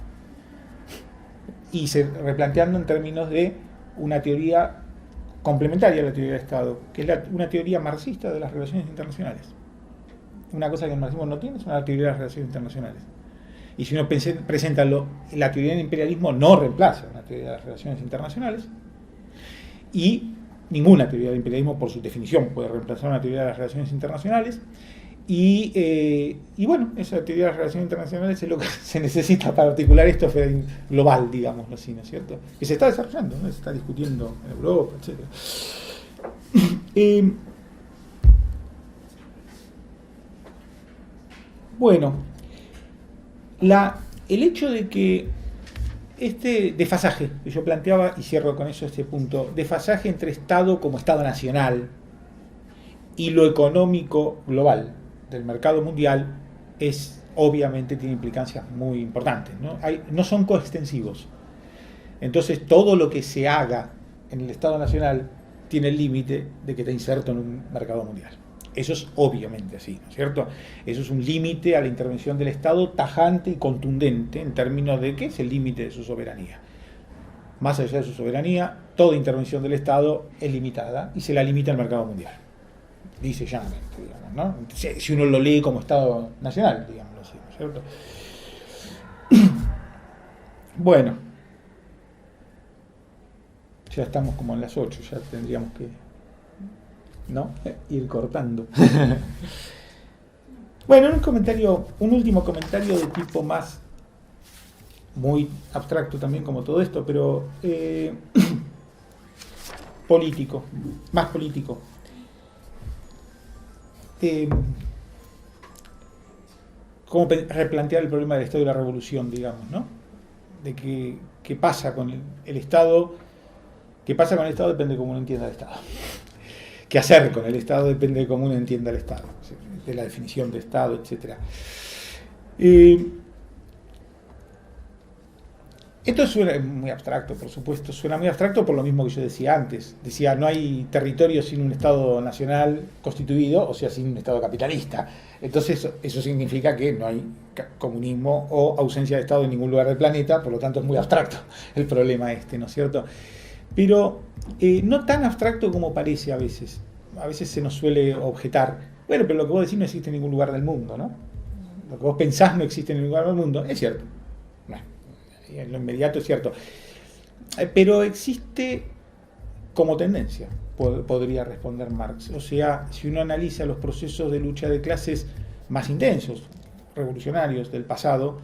y replanteando en términos de una teoría complementaria a la teoría del Estado, que es una teoría marxista de las relaciones internacionales. Una cosa que el marxismo no tiene es una teoría de las relaciones internacionales. Y si uno presenta la teoría del imperialismo, no reemplaza la teoría de las relaciones internacionales, y ninguna teoría del imperialismo, por su definición, puede reemplazar una teoría de las relaciones internacionales, y bueno, esa teoría de las relaciones internacionales es lo que se necesita para articular esto global, digámoslo así, ¿no es cierto? Que se está desarrollando, ¿no? Se está discutiendo en Europa, etc. Bueno, el hecho de que este desfasaje que yo planteaba, y cierro con eso este punto, desfasaje entre Estado como Estado nacional y lo económico global del mercado mundial, obviamente tiene implicancias muy importantes, ¿no? No son coextensivos. Entonces todo lo que se haga en el Estado nacional tiene el límite de que está inserto en un mercado mundial. Eso es obviamente así, ¿no es cierto? Eso es un límite a la intervención del Estado tajante y contundente en términos de qué es el límite de su soberanía. Más allá de su soberanía, toda intervención del Estado es limitada y se la limita el mercado mundial. Dice llanamente, digamos, ¿no? Si uno lo lee como Estado nacional, digamos así, ¿no es cierto? Bueno, ya estamos como en las 8, ya tendríamos que, ¿no?, ir cortando. Bueno, un último comentario de tipo más, muy abstracto también como todo esto, pero político, más político. Cómo replantear el problema del Estado y la revolución, digamos, ¿no? De qué pasa con el Estado, qué pasa con el Estado depende de cómo uno entienda el Estado. Qué hacer con el Estado depende de cómo uno entienda el Estado, de la definición de Estado, etc. Esto suena muy abstracto, por supuesto, suena muy abstracto por lo mismo que yo decía antes. Decía, no hay territorio sin un Estado nacional constituido, o sea, sin un Estado capitalista. Entonces, eso significa que no hay comunismo o ausencia de Estado en ningún lugar del planeta, por lo tanto es muy abstracto el problema este, ¿no es cierto? Pero no tan abstracto como parece a veces. A veces se nos suele objetar, bueno, pero lo que vos decís no existe en ningún lugar del mundo, ¿no? Lo que vos pensás no existe en ningún lugar del mundo, es cierto. En lo inmediato es cierto, pero existe como tendencia, podría responder Marx. O sea, si uno analiza los procesos de lucha de clases más intensos, revolucionarios del pasado,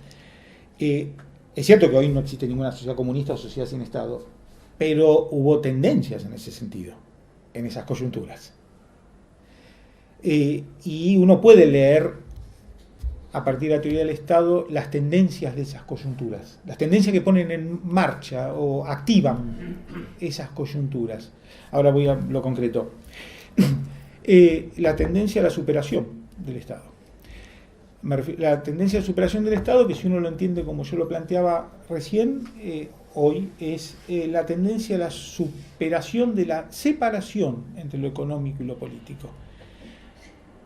es cierto que hoy no existe ninguna sociedad comunista o sociedad sin Estado, pero hubo tendencias en ese sentido, en esas coyunturas. Y uno puede leer a partir de la teoría del Estado, las tendencias de esas coyunturas, las tendencias que ponen en marcha o activan esas coyunturas. Ahora voy a lo concreto. La tendencia a la superación del Estado. La tendencia a la superación del Estado, que si uno lo entiende como yo lo planteaba recién, hoy es la tendencia a la superación de la separación entre lo económico y lo político.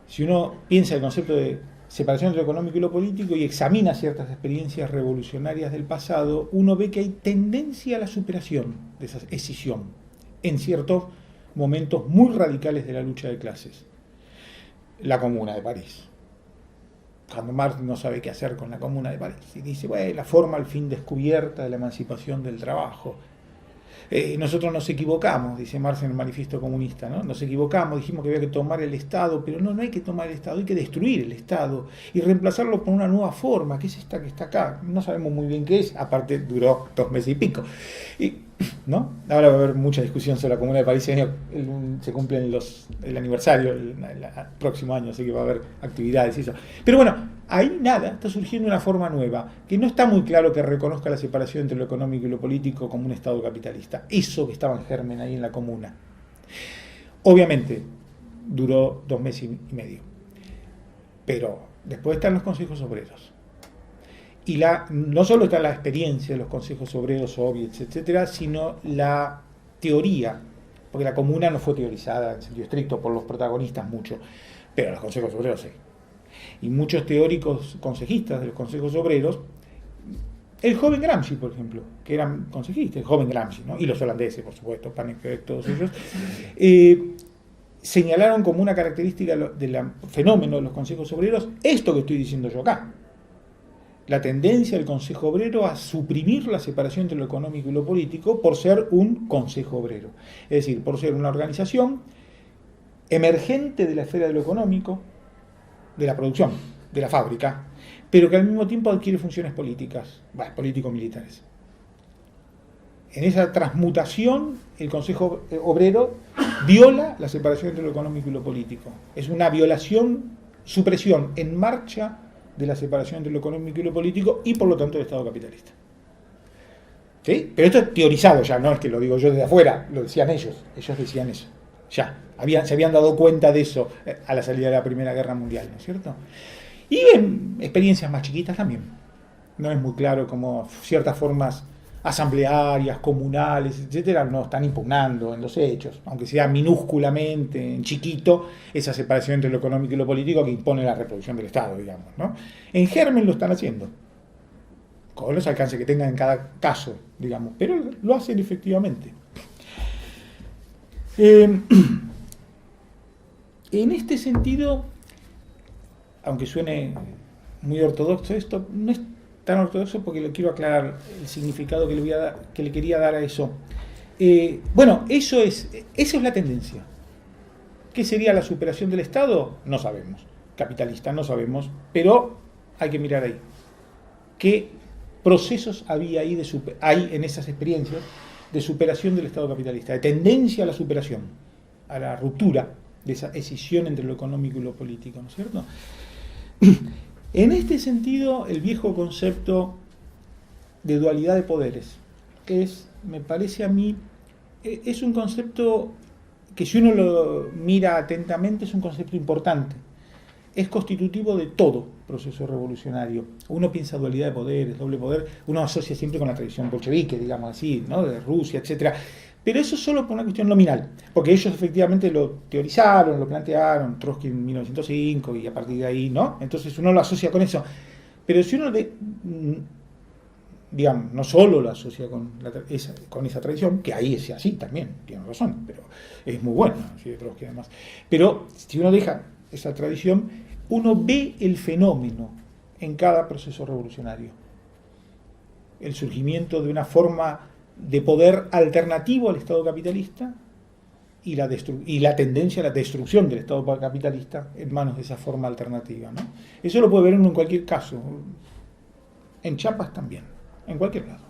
Si uno piensa el concepto de separación entre lo económico y lo político y examina ciertas experiencias revolucionarias del pasado, uno ve que hay tendencia a la superación de esa escisión en ciertos momentos muy radicales de la lucha de clases. La Comuna de París. Cuando Marx no sabe qué hacer con la Comuna de París y dice, bueno, la forma al fin descubierta de la emancipación del trabajo. Nosotros nos equivocamos, dice Marx en el Manifiesto Comunista, ¿no? Nos equivocamos, dijimos que había que tomar el Estado, pero no hay que tomar el Estado, hay que destruir el Estado y reemplazarlo por una nueva forma, que es esta que está acá. No sabemos muy bien qué es, aparte duró 2 meses y pico. ¿No? Ahora va a haber mucha discusión sobre la Comuna de París, se cumple el aniversario el próximo año, así que va a haber actividades y eso. Pero bueno, ahí nada, está surgiendo una forma nueva, que no está muy claro que reconozca la separación entre lo económico y lo político como un Estado capitalista. Eso que estaba en germen ahí en la Comuna. Obviamente, duró 2 meses y medio. Pero después están los consejos obreros. Y no solo está la experiencia de los consejos obreros, soviets, etcétera, sino la teoría, porque la Comuna no fue teorizada en sentido estricto por los protagonistas mucho, pero los consejos obreros sí. Y muchos teóricos consejistas de los consejos obreros, el joven Gramsci, por ejemplo, que eran consejistas, el joven Gramsci, ¿no? Y los holandeses, por supuesto, Pannenkoek, todos ellos, señalaron como una característica del fenómeno de los consejos obreros esto que estoy diciendo yo acá. La tendencia del Consejo Obrero a suprimir la separación entre lo económico y lo político por ser un Consejo Obrero. Es decir, por ser una organización emergente de la esfera de lo económico, de la producción, de la fábrica, pero que al mismo tiempo adquiere funciones políticas, político-militares. En esa transmutación, el Consejo Obrero viola la separación entre lo económico y lo político. Es una violación, supresión en marcha de la separación entre lo económico y lo político y por lo tanto del Estado capitalista. ¿Sí? Pero esto es teorizado ya, no es que lo digo yo desde afuera, lo decían ellos decían eso. Ya, se habían dado cuenta de eso a la salida de la Primera Guerra Mundial, ¿no es cierto? Y en experiencias más chiquitas también. No es muy claro cómo ciertas formas asamblearias, comunales, etcétera, no están impugnando en los hechos, aunque sea minúsculamente, en chiquito, esa separación entre lo económico y lo político que impone la reproducción del Estado, digamos, ¿no? En germen lo están haciendo, con los alcances que tengan en cada caso, digamos, pero lo hacen efectivamente. En este sentido, aunque suene muy ortodoxo esto, no es tan ortodoxo porque le quiero aclarar el significado que le quería dar a eso. Bueno, esa es la tendencia. ¿Qué sería la superación del Estado? No sabemos. Capitalista, no sabemos, pero hay que mirar ahí. ¿Qué procesos había ahí hay en esas experiencias de superación del Estado capitalista, de tendencia a la superación, a la ruptura de esa escisión entre lo económico y lo político, ¿no es cierto? En este sentido, el viejo concepto de dualidad de poderes me parece a mí, es un concepto que, si uno lo mira atentamente, es un concepto importante. Es constitutivo de todo proceso revolucionario. Uno piensa dualidad de poderes, doble poder, uno asocia siempre con la tradición bolchevique, digamos así, ¿no? De Rusia, etcétera. Pero eso solo por una cuestión nominal, porque ellos efectivamente lo teorizaron, lo plantearon, Trotsky en 1905 y a partir de ahí, ¿no? Entonces uno lo asocia con eso. Pero si uno, digamos, no solo lo asocia con esa tradición, que ahí es así también, tiene razón, pero es muy bueno, así de Trotsky además. Pero si uno deja esa tradición, uno ve el fenómeno en cada proceso revolucionario. El surgimiento de una forma de poder alternativo al Estado capitalista y la tendencia a la destrucción del Estado capitalista en manos de esa forma alternativa, ¿no? Eso lo puede ver uno en cualquier caso, en Chiapas también, en cualquier lado.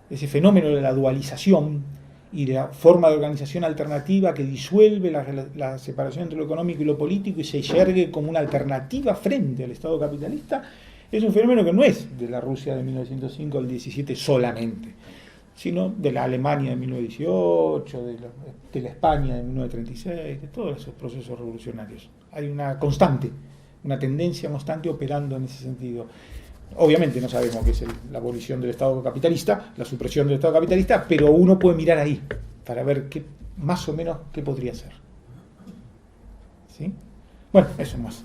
Ese fenómeno de la dualización y de la forma de organización alternativa que disuelve la separación entre lo económico y lo político y se yergue como una alternativa frente al Estado capitalista, es un fenómeno que no es de la Rusia de 1905 al 17 solamente, sino de la Alemania de 1918, de la España de 1936, de todos esos procesos revolucionarios. Hay una constante, una tendencia constante operando en ese sentido. Obviamente no sabemos qué es la abolición del Estado capitalista, la supresión del Estado capitalista, pero uno puede mirar ahí para ver más o menos qué podría ser. ¿Sí? Bueno, eso nomás.